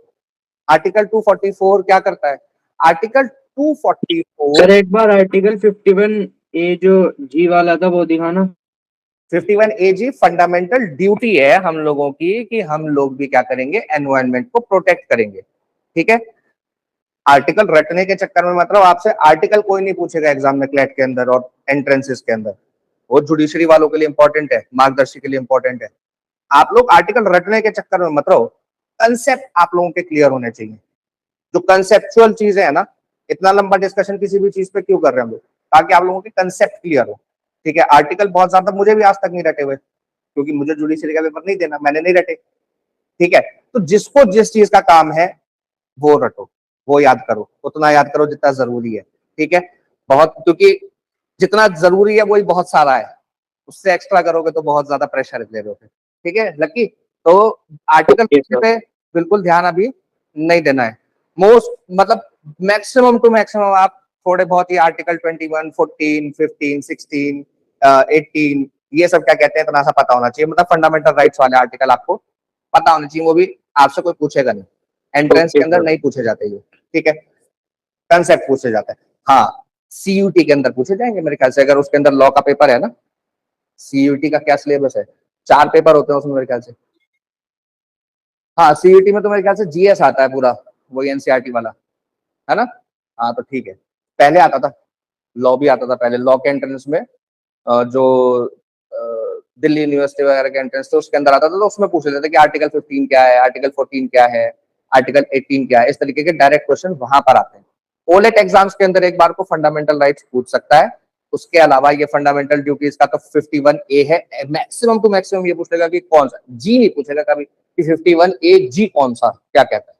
आर्टिकल 244 क्या करता है, आर्टिकल 244, सर एक बार आर्टिकल 51A जो जी वाला था वो दिखाना। 51A जी फंडामेंटल ड्यूटी है हम लोगों की कि हम लोग भी क्या करेंगे, एनवायरनमेंट को प्रोटेक्ट करेंगे। ठीक है, आर्टिकल रटने के चक्कर में मतलब आपसे आर्टिकल कोई नहीं पूछेगा एग्जाम में, क्लैट के अंदर और एंट्रेंसेस के अंदर, वो जुडिशरी वालों के लिए इंपॉर्टेंट है, मार्गदर्शी के लिए इंपॉर्टेंट है। आप लोग आर्टिकल रटने के चक्कर में मत रहो, कंसेप्ट आप लोगों के क्लियर होने चाहिए। जो कंसेप्चुअल चीजें है ना, इतना लंबा डिस्कशन किसी भी चीज पे क्यों कर रहे हैं हम लोग, ताकि आप लोगों के कंसेप्ट क्लियर हो। ठीक है, आर्टिकल बहुत ज्यादा मुझे भी आज तक नहीं रटे हुए, क्योंकि मुझे जुडिशरी का पेपर नहीं देना, मैंने नहीं रटे। ठीक है, तो जिसको जिस चीज का काम है वो रटो, वो याद करो, उतना याद करो जितना जरूरी है। ठीक है, बहुत, क्योंकि जितना जरूरी है वही बहुत सारा है, उससे एक्स्ट्रा करोगे तो बहुत ज्यादा प्रेशर ले लोगे। ठीक है लकी, तो आर्टिकल ओके सर। पे बिल्कुल ध्यान अभी नहीं देना है। मोस्ट मतलब मैक्सिमम टू मैक्सिमम आप थोड़े बहुत ही आर्टिकल 21, 14, 15, 16, 18 ये सब क्या कहते हैं इतना सा पता होना चाहिए, मतलब फंडामेंटल राइट्स वाले आर्टिकल आपको पता होने चाहिए, वो भी आपसे कोई पूछेगा नहीं, एंट्रेंस ओके के अंदर सर। नहीं पूछे जाते ये। ठीक है, कंसेप्ट पूछे जाते हैं। हाँ, सीयूटी के अंदर पूछे जाएंगे मेरे ख्याल से, अगर उसके अंदर लॉ का पेपर है ना, सीयूटी का क्या सिलेबस है, 4 पेपर होते हैं उसमें मेरे ख्याल से। हाँ, सीयूटी में तो मेरे ख्याल से जीएस आता है पूरा, वही एनसीईआरटी वाला, है ना। हाँ तो ठीक है, पहले आता था, लॉ भी आता था पहले, लॉ के एंट्रेंस में जो दिल्ली यूनिवर्सिटी वगैरह के एंट्रेंस थे उसके अंदर आता था, तो उसमें पूछ लेते थे कि आर्टिकल 15 क्या है, आर्टिकल 14 क्या है, आर्टिकल 18 क्या है, इस तरीके के डायरेक्ट क्वेश्चन वहां पर आते हैं। ओलेट एग्जाम्स के अंदर एक बार को फंडामेंटल राइट्स पूछ सकता है, उसके अलावा ये फंडामेंटल ड्यूटीज का तो 51A है, मैक्सिमम टू मैक्सिमम ये पूछेगा कि कौन सा जी, नहीं पूछेगा कभी कि 51A जी कौन सा क्या कहता है,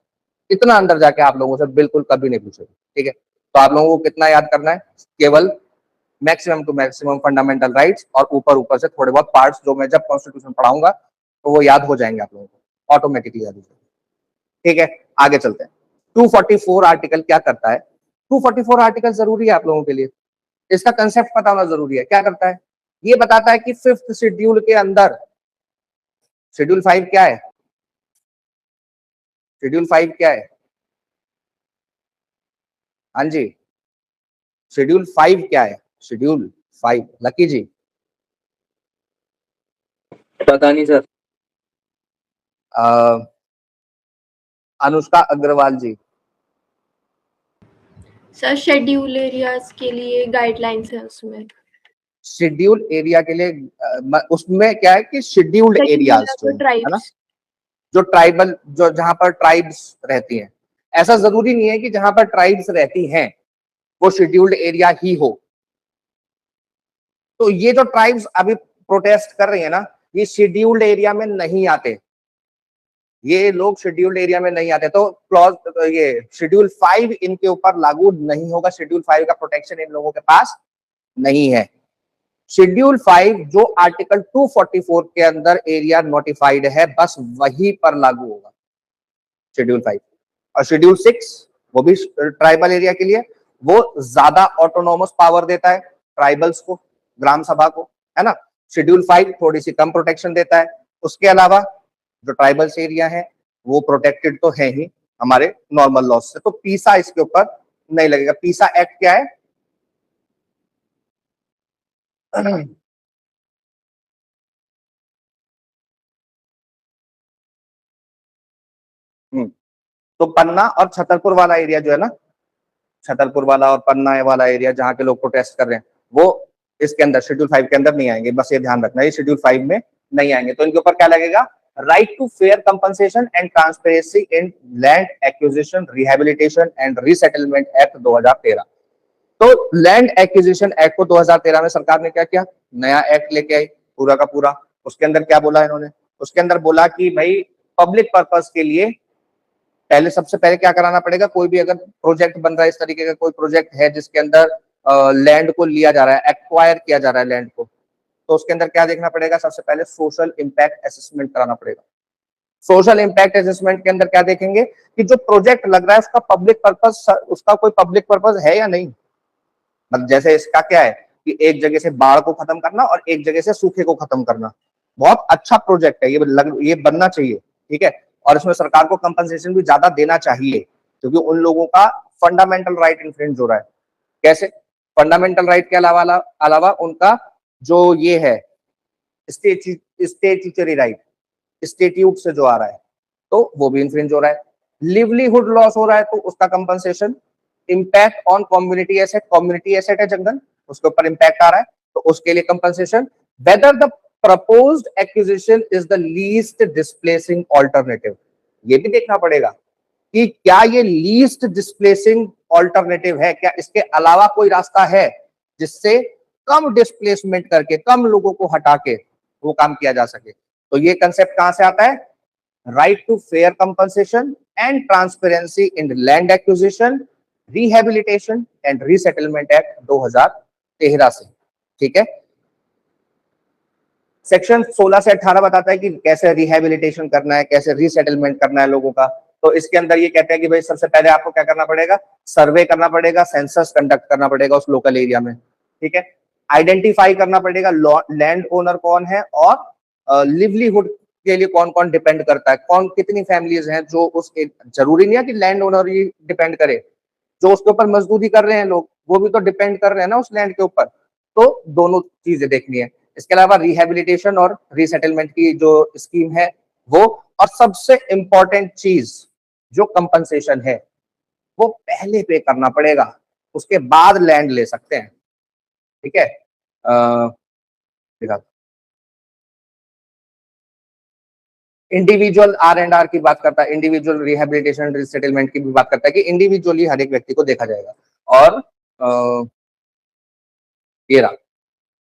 इतना अंदर जाके आप लोगों से बिल्कुल कभी नहीं पूछेगा। ठीक है, तो आप लोगों को कितना याद करना है, केवल maximum to maximum fundamental rights, और ऊपर ऊपर से थोड़े बहुत पार्ट्स जो मैं जब कॉन्स्टिट्यूशन पढ़ाऊंगा तो वो याद हो जाएंगे आप लोगों को, ऑटोमेटिकली याद हो जाएंगे। ठीक है, आगे चलते हैं। 244 आर्टिकल क्या करता है, 244 आर्टिकल जरूरी है आप लोगों के लिए, इसका कंसेप्ट पता होना जरूरी है। क्या करता है, ये बताता है कि 5th शेड्यूल के अंदर, शेड्यूल 5 क्या है, शेड्यूल 5 क्या है, हाँ जी, शेड्यूल 5 क्या है, शेड्यूल 5 लकी जी। पता नहीं सर। अनुष्का अग्रवाल जी। सर शेड्यूल एरियाज के लिए गाइडलाइंस है उसमें। शेड्यूल एरिया के लिए उसमें क्या है कि शेड्यूल्ड एरियाज जो है ना, ट्राइब्स। जो ट्राइबल, जो जहां पर ट्राइब्स रहती हैं, ऐसा जरूरी नहीं है कि जहां पर ट्राइब्स रहती हैं वो शेड्यूल्ड एरिया ही हो। तो ये जो ट्राइब्स अभी प्रोटेस्ट कर रही है ना, ये शेड्यूल्ड एरिया में नहीं आते, ये लोग शेड्यूल्ड एरिया में नहीं आते, तो क्लॉज ये शेड्यूल 5 इनके ऊपर लागू नहीं होगा, शेड्यूल 5 का प्रोटेक्शन इन लोगों के पास नहीं है। शेड्यूल 5 जो आर्टिकल 244 के अंदर एरिया नोटिफाइड है बस वही पर लागू होगा शेड्यूल 5। और शेड्यूल 6 वो भी ट्राइबल एरिया के लिए, वो ज्यादा ऑटोनोमस पावर देता है ट्राइबल्स को, ग्राम सभा को, है ना। शेड्यूल 5 थोड़ी सी कम प्रोटेक्शन देता है, उसके अलावा जो ट्राइबल्स एरिया है वो प्रोटेक्टेड तो है ही हमारे नॉर्मल लॉज से, तो पीसा इसके ऊपर नहीं लगेगा। पीसा एक्ट क्या है, तो पन्ना और छतरपुर वाला एरिया जो है ना, छतरपुर वाला और पन्ना वाला एरिया जहाँ के लोग प्रोटेस्ट कर रहे हैं, वो इसके अंदर शेड्यूल 5 के अंदर नहीं आएंगे, बस ये ध्यान रखना, ये शेड्यूल 5 में नहीं आएंगे। तो इनके ऊपर क्या लगेगा, right to fair compensation and transparency in land acquisition rehabilitation and resettlement act 2013। तो लैंड एक्विजिशन एक्ट को 2013 में सरकार ने क्या किया, नया एक्ट लेके आई पूरा का पूरा। उसके अंदर क्या बोला इन्होंने, उसके अंदर बोला कि भाई पब्लिक पर्पस के लिए पहले, सबसे पहले क्या कराना पड़ेगा, कोई भी अगर प्रोजेक्ट बन रहा है, इस तरीके का कोई प्रोजेक्ट है जिसके अंदर लैंड को लिया जा रहा है, एक्वायर किया जा रहा है लैंड को, तो उसके अंदर क्या देखना पड़ेगा, सबसे पहले सोशल इम्पैक्ट असेसमेंट कराना पड़ेगा। सोशल इम्पैक्ट असेसमेंट के अंदर क्या देखेंगे कि जो प्रोजेक्ट लग रहा है उसका पब्लिक पर्पस, उसका कोई पब्लिक पर्पस है या नहीं। मतलब जैसे इसका क्या है कि एक जगह से बाढ़ को खत्म करना और एक जगह से सूखे को खत्म करना, बहुत अच्छा प्रोजेक्ट है ये बनना चाहिए। ठीक है, और इसमें सरकार को कंपनसेशन भी ज्यादा देना चाहिए, क्योंकि उन लोगों का फंडामेंटल राइट इन्फ्रिंज हो रहा है। कैसे, फंडामेंटल राइट के अलावा अलावा उनका जो ये है स्टेट्यूटरी राइट, स्टेट्यूट से जो आ रहा है तो वो भी इन्फ्रिंज हो रहा है। लिवलीहुड लॉस हो रहा है तो उसका compensation. Impact on community asset है जंगल, उसके ऊपर इम्पैक्ट आ रहा है तो उसके लिए compensation. Whether the proposed acquisition is the least displacing alternative, ये भी देखना पड़ेगा कि क्या ये लीस्ट डिस्प्लेसिंग ऑल्टरनेटिव है, क्या इसके अलावा कोई रास्ता है जिससे कम डिस्प्लेसमेंट करके कम लोगों को हटा के वो काम किया जा सके। तो ये कंसेप्ट कहां से आता है? Right to fair compensation and transparency in land acquisition, rehabilitation and resettlement act 2013 से। ठीक है, सेक्शन 16 से 18 बताता है कि कैसे रिहेबिलिटेशन करना है, कैसे रीसेटलमेंट करना है लोगों का। तो इसके अंदर ये कहते हैं कि भाई सबसे पहले आपको क्या करना पड़ेगा? सर्वे करना पड़ेगा, सेंसस कंडक्ट करना पड़ेगा उस लोकल एरिया में। ठीक है, आइडेंटिफाई करना पड़ेगा लैंड ओनर कौन है और लिवलीहुड के लिए कौन कौन डिपेंड करता है, कौन कितनी फैमिलीज हैं जो उस, जरूरी नहीं है कि लैंड ओनर ही डिपेंड करे, जो उसके ऊपर मजदूरी कर रहे हैं लोग वो भी तो डिपेंड कर रहे हैं ना उस लैंड के ऊपर। तो दोनों चीजें देखनी है। इसके अलावा रिहेबिलिटेशन और रीसेटलमेंट की जो स्कीम है वो, और सबसे इंपॉर्टेंट चीज जो कंपनसेशन है वो पहले पे करना पड़ेगा, उसके बाद लैंड ले सकते हैं। ठीक है, इंडिविजुअल R&R की बात करता है, इंडिविजुअल रिहेबिलिटेशन रीसेटलमेंट की भी बात करता है कि इंडिविजुअली हर एक व्यक्ति को देखा जाएगा। और ये रहा,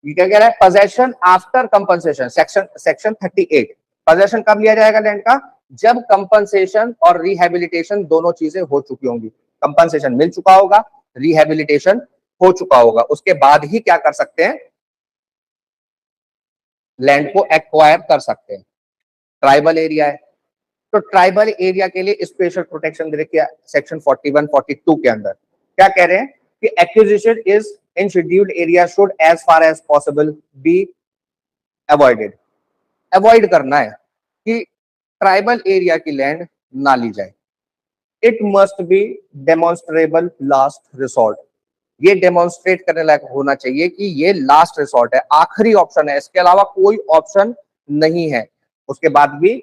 ये क्या कह रहा है? Possession after compensation, section 38। Possession कब लिया जाएगा लैंड का? जब कंपनसेशन और रिहेबिलिटेशन दोनों चीजें हो चुकी होंगी, कंपनसेशन मिल चुका होगा, रिहेबिलिटेशन हो चुका होगा, उसके बाद ही क्या कर सकते हैं? लैंड को एक्वायर कर सकते हैं। ट्राइबल एरिया है तो ट्राइबल एरिया के लिए स्पेशल प्रोटेक्शन दे रखी है सेक्शन 41, 42 के अंदर। क्या कह रहे हैं कि acquisition is in scheduled area should as far as possible be avoided. Avoid करना है कि ट्राइबल एरिया की लैंड ना ली जाए। It must be demonstrable last resort, ये डेमोन्स्ट्रेट करने लायक होना चाहिए कि ये लास्ट रिसोर्ट है, आखिरी ऑप्शन है, इसके अलावा कोई ऑप्शन नहीं है। उसके बाद भी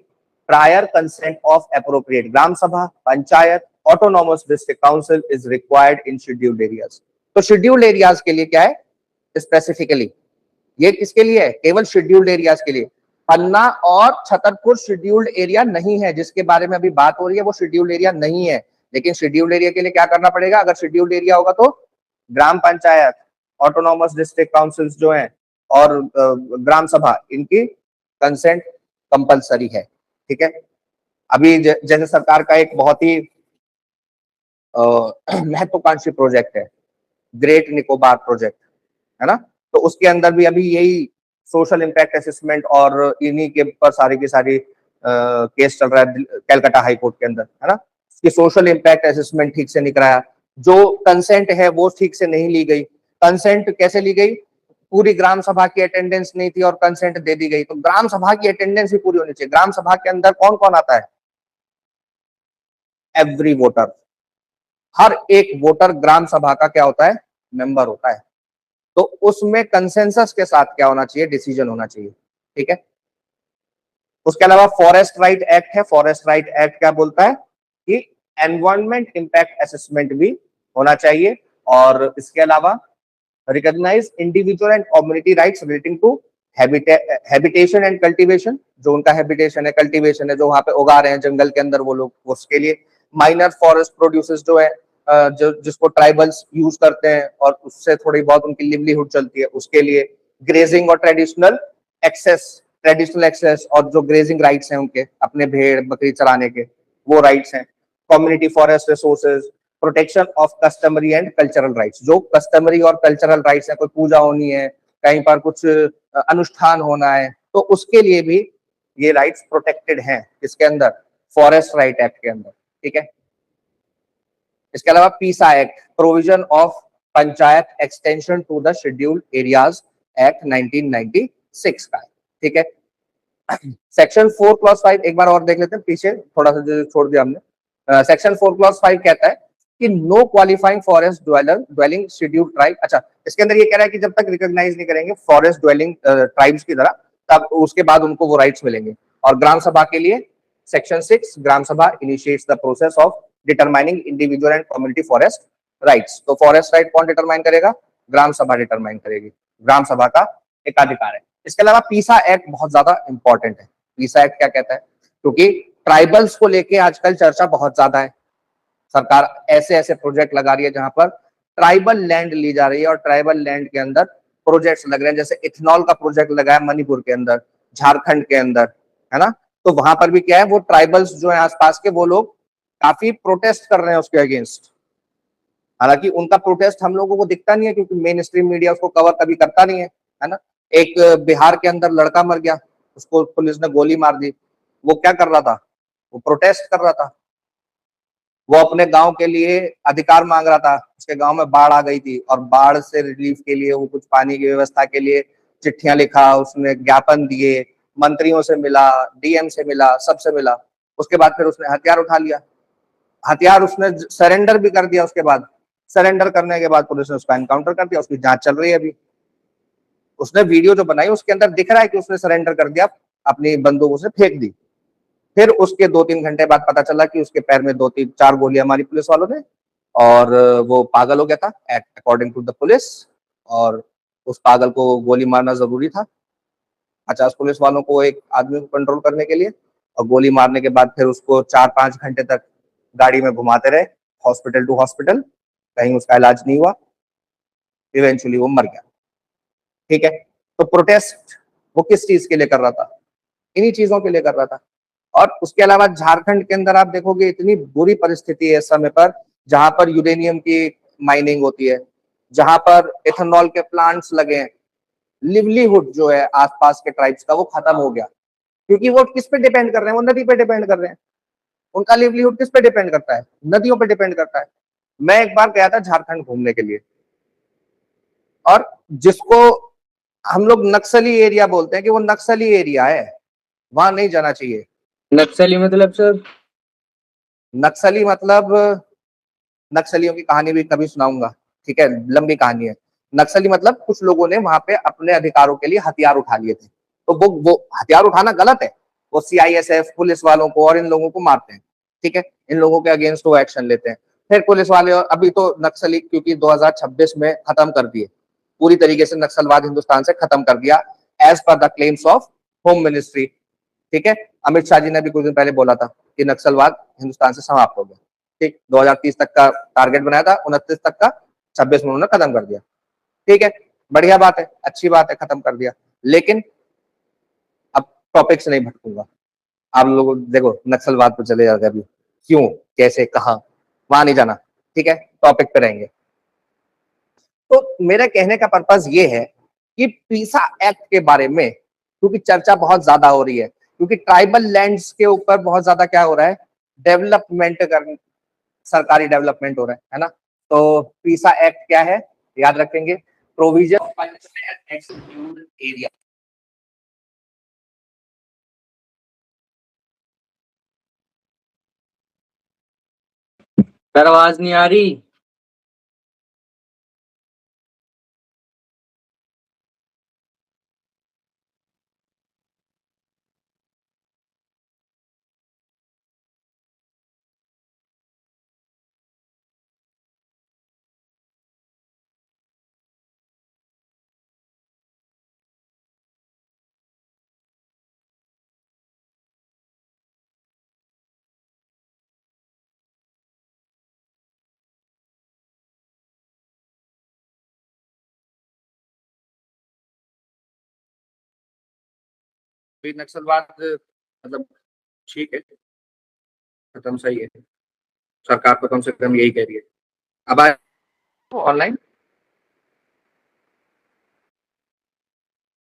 प्रायर कंसेंट ऑफ एप्रोप्रिएट ग्राम सभा, panchayat, autonomous district council is required in scheduled areas. तो शेड्यूल्ड एरियाज के लिए क्या है स्पेसिफिकली? ये किसके लिए है? केवल शेड्यूल्ड एरियाज के लिए। पन्ना और छतरपुर शेड्यूल्ड एरिया नहीं है, जिसके बारे में अभी बात हो रही है वो शेड्यूल्ड एरिया नहीं है। लेकिन शेड्यूल्ड एरिया के लिए क्या करना पड़ेगा? अगर शेड्यूल्ड एरिया होगा तो ग्राम पंचायत, ऑटोनॉमस डिस्ट्रिक्ट काउंसिल्स जो हैं और ग्राम सभा, इनकी कंसेंट कंपलसरी है। ठीक है, अभी जैसे सरकार का एक बहुत ही महत्वाकांक्षी प्रोजेक्ट है ग्रेट निकोबार प्रोजेक्ट, है ना, तो उसके अंदर भी अभी यही सोशल इम्पैक्ट असेसमेंट और इन्हीं के ऊपर सारी की सारी केस चल रहा है कलकत्ता हाई कोर्ट के अंदर, है ना, कि सोशल इम्पैक्ट असेसमेंट ठीक से नहीं कराया, जो कंसेंट है वो ठीक से नहीं ली गई। कंसेंट कैसे ली गई? पूरी ग्राम सभा की अटेंडेंस नहीं थी और कंसेंट दे दी गई। तो ग्राम सभा की अटेंडेंस भी पूरी होनी चाहिए। ग्राम सभा के अंदर कौन कौन आता है? एवरी वोटर, हर एक वोटर ग्राम सभा का क्या होता है? मेंबर होता है। तो उसमें कंसेंसस के साथ क्या होना चाहिए? डिसीजन होना चाहिए। ठीक है, उसके अलावा फॉरेस्ट राइट एक्ट है। फॉरेस्ट राइट एक्ट क्या बोलता है कि एनवायरमेंट इंपैक्ट असेसमेंट भी होना चाहिए। और इसके अलावा recognize individual and community rights relating to habitation and cultivation, जो उनका हैबिटेशन है, कल्टीवेशन है, जो वहां पे उगा रहे हैं जंगल के अंदर वो लोग, उसके लिए माइनर फॉरेस्ट प्रोड्यूसेस जो है जो जिसको ट्राइबल्स यूज करते हैं और उससे थोड़ी बहुत उनकी लिवलीहुड चलती है, उसके लिए ग्रेजिंग और ट्रेडिशनल एक्सेस और जो ग्रेजिंग राइट्स हैं उनके अपने भेड़ बकरी चराने के वो राइट्स हैं। Community forest resources, protection of customary and cultural rights, जो कस्टमरी और कल्चरल राइट्स है, कोई पूजा होनी है, कहीं पर कुछ अनुष्ठान होना है, तो उसके लिए भी ये राइट्स प्रोटेक्टेड हैं इसके अंदर फॉरेस्ट राइट एक्ट के अंदर। ठीक है, इसके अलावा PESA act, provision of panchayat extension to the scheduled areas act 1996 का है। ठीक है, सेक्शन 4 क्लॉज 5 एक बार और देख लेते हैं, पीछे थोड़ा सा जो छोड़ दिया हमने। सेक्शन 4 क्लॉज 5 कहता है कि no qualifying forest dwelling scheduled tribe. अच्छा, इसके अंदर ये कह रहा है कि जब तक रिकॉग्नाइज नहीं करेंगे फॉरेस्ट ड्वेलिंग ट्राइब्स की तरह, तब उसके बाद उनको वो राइट्स मिलेंगे। और ग्राम सभा के लिए सेक्शन 6, ग्राम सभा initiates the process of determining individual and community forest rights. तो फॉरेस्ट राइट कौन डिटरमाइन करेगा? ग्राम सभा डिटरमाइन करेगी। ग्राम सभा का एकाधिकार है। इसके अलावा पीसा एक्ट बहुत ज्यादा इंपॉर्टेंट है। पीसा एक्ट क्या कहता है? क्योंकि ट्राइबल्स को लेके आजकल चर्चा बहुत ज्यादा है। सरकार ऐसे ऐसे प्रोजेक्ट लगा रही है जहां पर ट्राइबल लैंड ली जा रही है और ट्राइबल लैंड के अंदर प्रोजेक्ट्स लग रहे हैं। जैसे इथेनॉल का प्रोजेक्ट लगा है मणिपुर के अंदर, झारखंड के अंदर, है ना। तो वहां पर भी क्या है, वो ट्राइबल्स जो है आसपास के, वो लोग काफी प्रोटेस्ट कर रहे हैं उसके अगेंस्ट। हालांकि उनका प्रोटेस्ट हम लोगों को दिखता नहीं है क्योंकि मेन स्ट्रीम मीडिया उसको कवर कभी करता नहीं है ना। एक बिहार के अंदर लड़का मर गया, उसको पुलिस ने गोली मार दी। वो क्या कर रहा था? वो प्रोटेस्ट कर रहा था। वो अपने गांव के लिए अधिकार मांग रहा था। उसके गांव में बाढ़ आ गई थी और बाढ़ से रिलीफ के लिए वो कुछ पानी की व्यवस्था के लिए चिट्ठियां लिखा, उसने ज्ञापन दिए, मंत्रियों से मिला, डीएम से मिला, सबसे मिला। उसके बाद फिर उसने हथियार उठा लिया। हथियार उसने सरेंडर भी कर दिया। उसके बाद सरेंडर करने के बाद पुलिस ने उसका एनकाउंटर कर दिया। उसकी जांच चल रही है अभी। उसने वीडियो जो बनाई उसके अंदर दिख रहा है कि उसने सरेंडर कर दिया, अपनी बंदूक उसे फेंक दी। फिर उसके 2-3 घंटे बाद पता चला कि उसके पैर में 2-3-4 गोलियां मारी पुलिस वालों ने और वो पागल हो गया था अकॉर्डिंग टू द पुलिस। और उस पागल को गोली मारना जरूरी था 50 पुलिस वालों को एक आदमी को कंट्रोल करने के लिए। और गोली मारने के बाद फिर उसको 4-5 घंटे तक गाड़ी में घुमाते रहे, हॉस्पिटल टू हॉस्पिटल, कहीं उसका इलाज नहीं हुआ। इवेंचुअली वो मर गया। ठीक है। तो प्रोटेस्ट वो किस चीज के लिए कर रहा था? इन्हीं चीजों के लिए कर रहा था। और उसके अलावा झारखंड के अंदर आप देखोगे इतनी बुरी परिस्थिति है इस समय पर, जहां पर यूरेनियम की माइनिंग होती है, जहां पर इथेनॉल के प्लांट्स लगे हैं। लिवलीहुड जो है आसपास के ट्राइब्स का वो खत्म हो गया। क्योंकि वो किस पे डिपेंड कर रहे हैं? वो नदी पे डिपेंड कर रहे हैं। उनका लिवलीहुड किस पे डिपेंड करता है? नदियों पे डिपेंड करता है। मैं एक बार गया था झारखंड घूमने के लिए, और जिसको हम लोग नक्सली एरिया बोलते हैं कि वो नक्सली एरिया है, वहां नहीं जाना चाहिए। नक्सली मतलब सर? नक्सली मतलब, नक्सलियों की कहानी भी कभी सुनाऊंगा, ठीक है, लंबी कहानी है। नक्सली मतलब कुछ लोगों ने वहां पे अपने अधिकारों के लिए हथियार उठा लिए थे। तो वो हथियार उठाना गलत है। वो सीआईएसएफ पुलिस वालों को और इन लोगों को मारते हैं। ठीक है, इन लोगों के अगेंस्ट वो एक्शन लेते हैं। फिर पुलिस वाले, और अभी तो नक्सली क्योंकि 2026 में खत्म कर दिए पूरी तरीके से, नक्सलवाद हिंदुस्तान से खत्म कर दिया as per the claims of home ministry. ठीक है, अमित शाह जी ने भी कुछ दिन पहले बोला था कि नक्सलवाद हिंदुस्तान से समाप्त हो गया। ठीक, 2030 तक का टारगेट बनाया था, 29 तक का, 26 में उन्होंने खत्म कर दिया। ठीक है, बढ़िया बात है, अच्छी बात है, खत्म कर दिया। लेकिन अब टॉपिक से नहीं भटकूंगा। आप लोग देखो नक्सलवाद पर चले जाते अभी, क्यों, कैसे, कहा, वहां नहीं जाना। ठीक है, टॉपिक पे रहेंगे। तो मेरा कहने का पर्पज ये है कि पीसा एक्ट के बारे में क्योंकि चर्चा बहुत ज्यादा हो रही है, क्योंकि ट्राइबल लैंड्स के ऊपर बहुत ज्यादा क्या हो रहा है, डेवलपमेंट कर, सरकारी डेवलपमेंट हो रहा है ना। तो पीसा एक्ट क्या है, याद रखेंगे, प्रोविजन एरिया। सर आवाज नहीं आ रही। नक्सलवाद मतलब ठीक है, खत्म सही है, सरकार तो कम से कम यही कह रही है। अब ऑनलाइन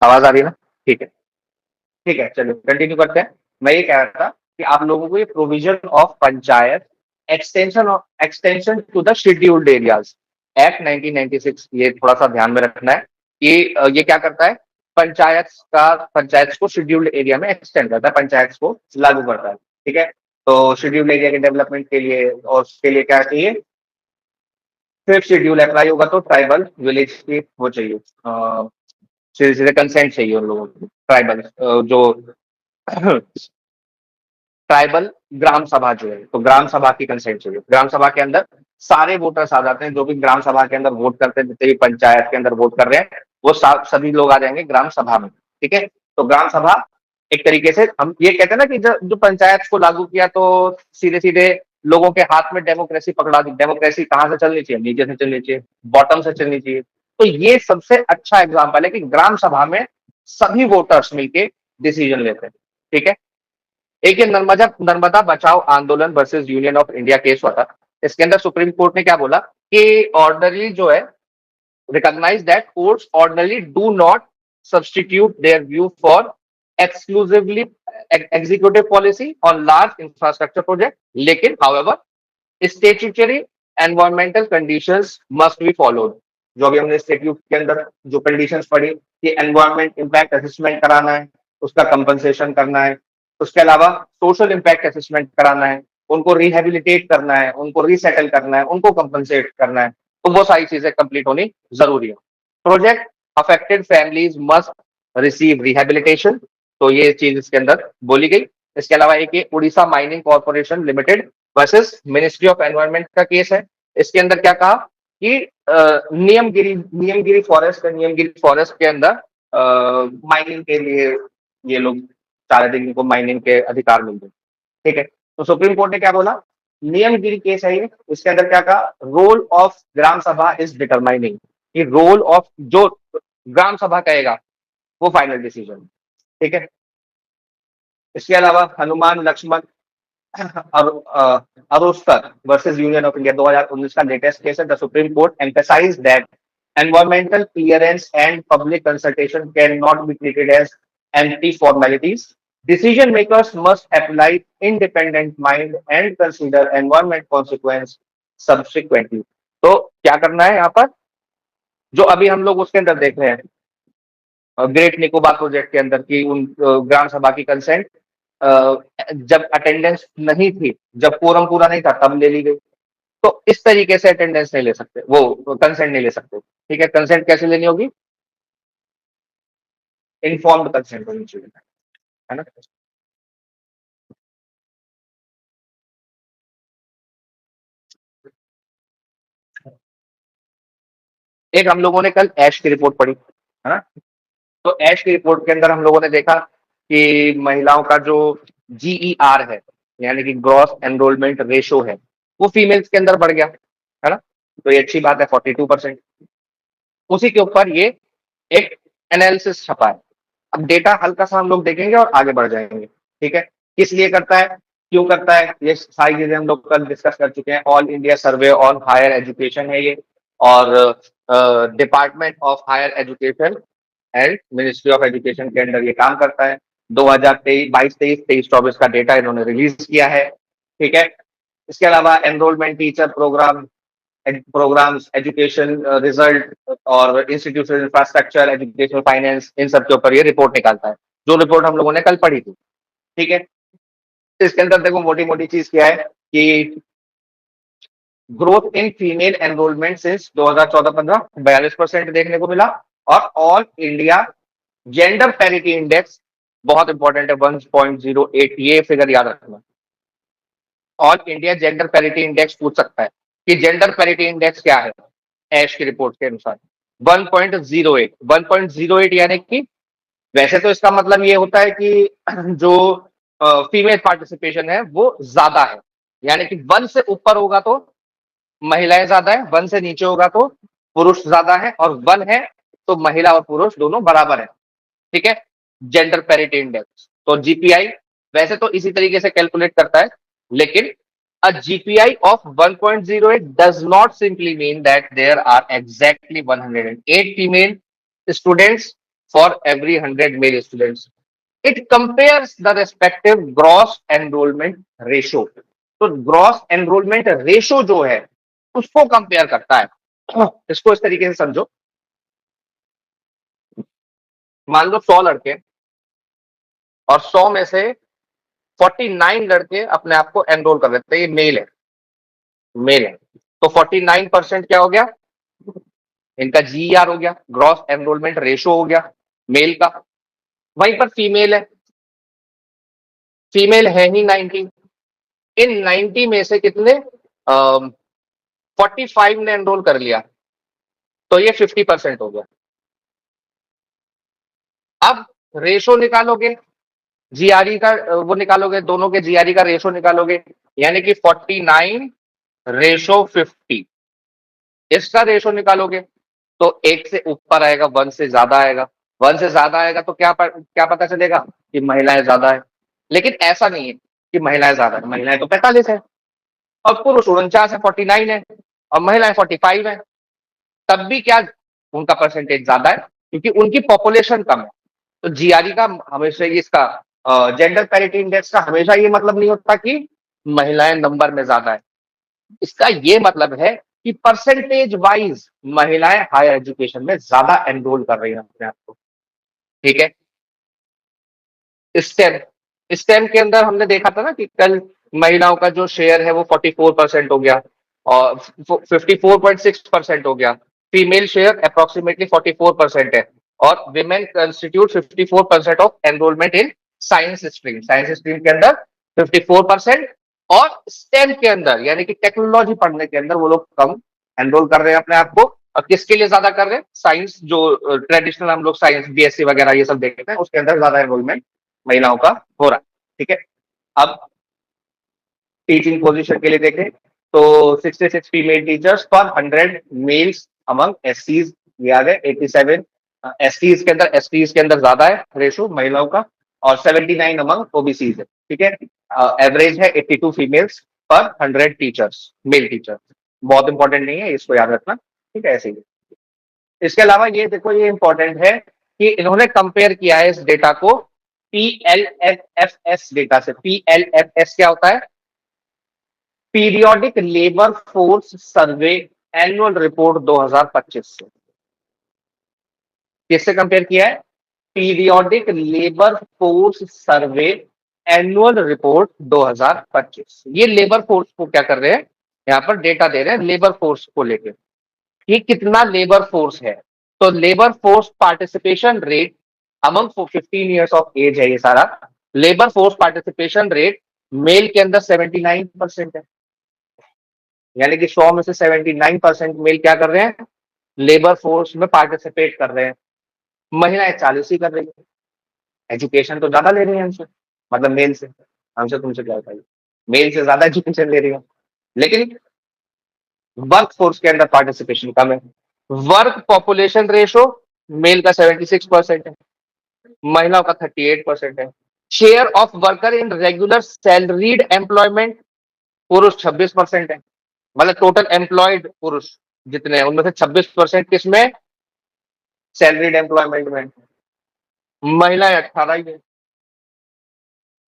आवाज आ रही है ना? ठीक है, ठीक है, चलो कंटिन्यू करते हैं। मैं ये कह रहा था कि आप लोगों को ये provision of panchayat extension to the scheduled areas act 1996, ये थोड़ा सा ध्यान में रखना है। ये क्या करता है, पंचायत को शेड्यूल्ड एरिया में एक्सटेंड करता है, पंचायत को लागू करता है। ठीक है, तो शेड्यूल्ड एरिया के डेवलपमेंट के लिए, और उसके लिए क्या चाहिए, 5th शेड्यूल अप्लाई होगा तो ट्राइबल विलेज की वो चाहिए, सीधे सीधे कंसेंट चाहिए उन लोगों को। ट्राइबल जो ट्राइबल ग्राम सभा जो है, तो ग्राम सभा की कंसेंट चाहिए। ग्राम सभा के अंदर सारे वोटर्स आ जाते हैं, जो भी ग्राम सभा के अंदर वोट करते हैं, जितने भी पंचायत के अंदर वोट कर रहे हैं, वो सभी लोग आ जाएंगे ग्राम सभा में। ठीक है, तो ग्राम सभा एक तरीके से हम ये कहते हैं ना कि जो पंचायत को लागू किया तो सीधे सीधे लोगों के हाथ में डेमोक्रेसी पकड़ा दी। डेमोक्रेसी कहाँ से चलनी चाहिए? नीचे से चलनी चाहिए, बॉटम से चलनी चाहिए। तो ये सबसे अच्छा एग्जाम्पल है कि ग्राम सभा में सभी वोटर्स मिलके डिसीजन लेते हैं। ठीक है, एक ये नर्मदा बचाओ आंदोलन versus union of India case हुआ था। इसके अंदर सुप्रीम कोर्ट ने क्या बोला कि ऑर्डरली जो है, recognize that courts ordinarily do not substitute their view for exclusively executive policy on large infrastructure project, लेकिन however statutory environmental conditions must be followed। जो अभी हमने स्टेट्यूट के अंदर जो कंडीशंस पढ़ी कि एनवायरमेंट इम्पैक्ट असेसमेंट कराना है, उसका कंपनसेशन करना है, उसके अलावा सोशल इम्पैक्ट असेसमेंट कराना है, उनको रिहेबिलिटेट करना है, उनको रीसेटल करना है, उनको कंपनसेट करना है, तो वो सारी चीजें कंप्लीट होनी जरूरी है। Project affected families must receive rehabilitation, तो ये चीज इसके अंदर बोली गई। इसके अलावा एक ये Orissa mining corporation limited versus ministry of environment का केस है। इसके अंदर क्या कहा कि नियमगिरी फॉरेस्ट के अंदर माइनिंग के लिए ये लोग चाह रहे थे कि इनको माइनिंग के अधिकार मिल जाए। ठीक है, तो सुप्रीम कोर्ट ने क्या बोला, नियमगिरी केस है ये, इसके अंदर क्या कहा, रोल ऑफ ग्राम सभा इज डिटरमाइनिंग, कि रोल ऑफ जो ग्राम सभा कहेगा वो फाइनल डिसीजन। ठीक है, इसके अलावा Hanuman Laxman Aroskar versus union of India 2019 का लेटेस्ट केस है। The supreme Court emphasised that environmental clearance and public consultation cannot be treated as empty formalities. Decision makers must apply independent mind and consider environment consequence subsequently। तो क्या करना है यहाँ पर, जो अभी हम लोग उसके अंदर देख रहे हैं ग्रेट निकोबार प्रोजेक्ट के अंदर की उन ग्राम सभा की कंसेंट जब अटेंडेंस नहीं थी, जब कोरम पूरा नहीं था, तब ले ली गई। तो इस तरीके से अटेंडेंस नहीं ले सकते, वो कंसेंट नहीं ले सकते। ठीक है, कंसेंट कैसे लेनी होगी, इन्फॉर्म्ड कंसेंट होनी चाहिए, है ना। एक हम लोगों ने कल ऐश की रिपोर्ट पढ़ी, है ना। तो ऐश की रिपोर्ट के अंदर हम लोगों ने देखा कि महिलाओं का जो GER है, यानी कि ग्रॉस एनरोलमेंट रेशो है, वो फीमेल्स के अंदर बढ़ गया, है ना। तो ये अच्छी बात है, 42%। उसी के ऊपर ये एक एनालिसिस छपा है। अब डेटा हल्का सा हम लोग देखेंगे और आगे बढ़ जाएंगे। ठीक है, किस लिए करता है, क्यों करता है, ये सारी चीजें हम लोग कल डिस्कस कर चुके हैं। All India survey on higher education है ये, और department of higher education and ministry of education के अंडर ये काम करता है। 2022-23 का डेटा इन्होंने रिलीज किया है। ठीक है, इसके अलावा enrollment teacher programs, education result और इंस्टीट्यूशनल इंफ्रास्ट्रक्चर, एजुकेशनल फाइनेंस, इन सब के ऊपर ये रिपोर्ट निकालता है, जो रिपोर्ट हम लोगों ने कल पढ़ी थी। ठीक है, इसके अंदर देखो मोटी मोटी चीज क्या है कि growth in female enrolment since 2014-15 42% देखने को मिला, और all India gender parity index बहुत इंपॉर्टेंट है, 1.08, ये फिगर याद रखना। All India gender parity index पूछ सकता है कि जेंडर पैरिटी इंडेक्स क्या है ऐश की रिपोर्ट के अनुसार, 1.08। 1.08 यानी कि वैसे तो इसका मतलब ये होता है कि जो फीमेल पार्टिसिपेशन है वो ज्यादा है, यानी कि 1 से ऊपर होगा तो महिलाएं ज्यादा है, 1 से नीचे होगा तो पुरुष ज्यादा है, और 1 है तो महिला और पुरुष दोनों बराबर है। ठीक है, जेंडर पैरिटी इंडेक्स। तो GPI वैसे तो इसी तरीके से कैलकुलेट करता है, लेकिन a GPI of 1.08 does not simply mean that there are exactly 108 female students for every 100 male students. It compares the respective gross enrollment ratio. तो ग्रॉस एनरोलमेंट रेशो जो है उसको कंपेयर करता है। इसको इस तरीके से समझो, मान लो 100 लड़के और 100 में से 49 लड़के अपने आप को एनरोल कर लेते हैं, ये मेल है, तो 49% क्या हो गया, इनका GER हो गया, ग्रॉस एनरोलमेंट रेशो हो गया। मेल का। वहीं पर फीमेल है, फीमेल है ही 90। इन 90 में से कितने 45 ने एनरोल कर लिया, तो ये 50% हो गया। अब रेशो निकालोगे, जीआरई का वो निकालोगे, दोनों के जीआरई का रेशो निकालोगे, यानी कि 49:50 इसका रेशो निकालोगे तो 1 से ऊपर आएगा, 1 से ज्यादा आएगा। 1 से ज्यादा आएगा तो क्या पता चलेगा कि महिलाएं ज्यादा है। लेकिन ऐसा नहीं है कि महिलाएं ज्यादा है, महिलाएं तो 45 है और पुरुष 49 है, 49 है, और महिलाएं 45 है। तब भी क्या उनका परसेंटेज ज्यादा है, क्योंकि उनकी पॉपुलेशन कम है। तो जीआरई का हमेशा इसका जेंडर पैरिटी इंडेक्स का हमेशा ये मतलब नहीं होता कि महिलाएं नंबर में ज्यादा है। इसका ये मतलब है कि परसेंटेज वाइज महिलाएं हायर एजुकेशन में ज्यादा एनरोल कर रही हैं अपने आप को। ठीक है, स्टेम स्टेम के अंदर हमने देखा था ना कि कल महिलाओं का जो शेयर है वो 44% हो गया और 54.6% हो गया। फीमेल शेयर अप्रोक्सीमेटली 44% है और women constitute 54% of enrolment in science stream. Science stream के अंदर 54% और स्टेम के अंदर यानी कि टेक्नोलॉजी पढ़ने के अंदर वो लोग कम एनरोल कर रहे हैं अपने आप को। और किसके लिए ज्यादा कर रहे हैं? साइंस, जो ट्रेडिशनल हम लोग साइंस बीएससी वगैरह ये सब देखते हैं, उसके अंदर ज्यादा एनरोलमेंट महिलाओं का हो रहा है। ठीक है, अब टीचिंग पोजीशन के लिए देखें तो 66 फीमेल टीचर्स पर 100 मेल्स अमंग एससीज दिया गया। 87 एसटीज के अंदर ज्यादा है रेशो महिलाओं का और 79 अमंग ओबीसीज है। ठीक है, एवरेज है 82 फीमेल्स पर 100 टीचर्स, मेल टीचर्स। बहुत इंपॉर्टेंट नहीं है, इसको याद रखना। ठीक है, ऐसे ही। इसके अलावा ये देखो, ये इंपॉर्टेंट है कि इन्होंने कंपेयर किया है इस डेटा को पीएलएफएस डेटा से। पीएलएफएस क्या होता है? Periodic labour force survey annual report 2025 से। किससे कंपेयर किया है? Periodic labour force survey annual report 2025। ये लेबर फोर्स को क्या कर रहे हैं, यहाँ पर डेटा दे रहे हैं लेबर फोर्स को लेकर कि कितना लेबर फोर्स है। तो labour force participation rate among 15 years of age है ये सारा। Labour force participation rate male के अंदर 79% है, यानी कि 100 में से 79% मेल क्या कर रहे हैं? लेबर फोर्स में पार्टिसिपेट कर रहे हैं। महिलाएं 40 ही कर रही है। एजुकेशन तो ज्यादा ले रही है हमसे, मतलब मेल से। हमसे तुमसे क्या बताइए, मेल से ज्यादा एजुकेशन ले रही है, लेकिन वर्क फोर्स के अंदर पार्टिसिपेशन कम है। वर्क पॉपुलेशन रेशो मेल का 76% है, महिलाओं का 38% है। Share of worker in regular salaried employment पुरुष 26% है, मतलब टोटल एम्प्लॉयड पुरुष जितने हैं उनमें से 26% किसमें? सैलरीड एम्प्लॉयमेंट में। महिलाएं 18 ही है।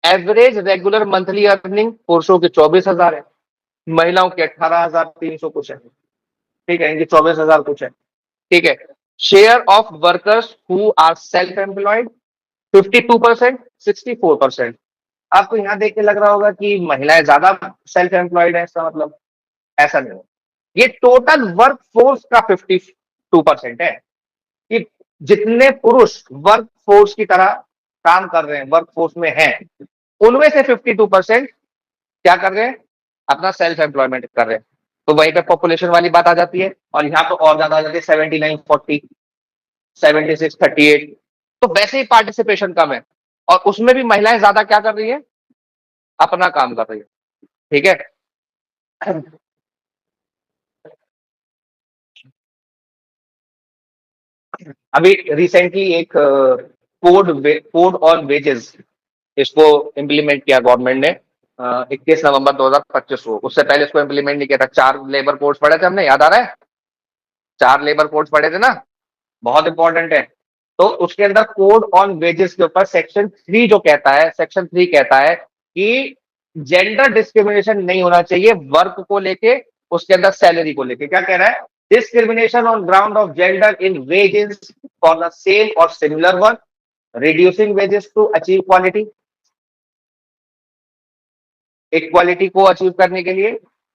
एवरेज रेगुलर मंथली अर्निंग पुरुषों की 24,000 है, महिलाओं की 18,300 कुछ है। ठीक है, इनकी 24,000 कुछ है। ठीक है, share of workers who are self employed 52%, 64%। आपको यहाँ देख के लग रहा होगा कि महिलाएं ज्यादा सेल्फ एम्प्लॉयड है, इसका मतलब ऐसा नहीं है। ये टोटल वर्क फोर्स का 52% है कि जितने पुरुष वर्क फोर्स की तरह काम कर रहे हैं, वर्क फोर्स में हैं, उनमें से 52% क्या कर रहे हैं? अपना सेल्फ एम्प्लॉयमेंट कर रहे हैं। तो वहीं पे पॉपुलेशन वाली बात आ जाती है और यहाँ तो और ज्यादा आ जाती है 79-40, 76-38। तो वैसे ही पार्टिसिपेशन कम है और उसमें भी महिलाएं ज्यादा क्या कर रही है? अपना काम कर रही है। ठीक है, अभी रिसेंटली एक कोड ऑन वेजेस इसको इम्प्लीमेंट किया गवर्नमेंट ने 21 नवंबर 2025 को। उससे पहले इसको इम्प्लीमेंट नहीं किया था। 4 लेबर कोड्स पढ़े थे हमने, याद आ रहा है? 4 लेबर कोड्स पढ़े थे ना, बहुत इंपॉर्टेंट है। तो उसके अंदर कोड ऑन वेजेस के ऊपर सेक्शन 3 जो कहता है, सेक्शन 3 कहता है कि जेंडर डिस्क्रिमिनेशन नहीं होना चाहिए वर्क को लेके, उसके अंदर सैलरी को लेके। क्या कह रहा है? Discrimination on ground of gender in wages for the same और similar work, reducing wages to achieve quality. Equality को अचीव करने के लिए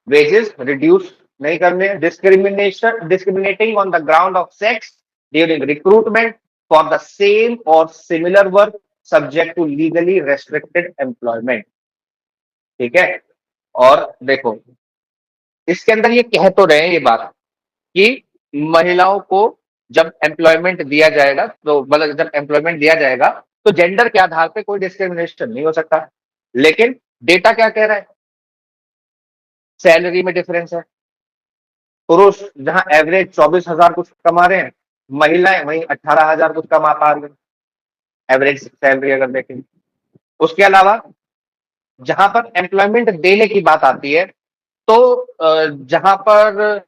वेजेस रिड्यूस नहीं करने। Discriminating on the ground of sex during recruitment, for the same और similar work subject to legally restricted employment. ठीक है, और देखो इसके अंदर ये कह तो रहे हैं ये बात कि महिलाओं को जब एम्प्लॉयमेंट दिया जाएगा, तो मतलब जब एम्प्लॉयमेंट दिया जाएगा तो जेंडर के आधार पे कोई डिस्क्रिमिनेशन नहीं हो सकता। लेकिन डेटा क्या कह रहा है? सैलरी में डिफरेंस है। पुरुष जहां एवरेज 24,000 कुछ कमा रहे हैं, महिलाएं वहीं 18,000 कुछ कमा पा रही है एवरेज सैलरी अगर देखें। उसके अलावा जहां पर एम्प्लॉयमेंट देने की बात आती है तो जहां पर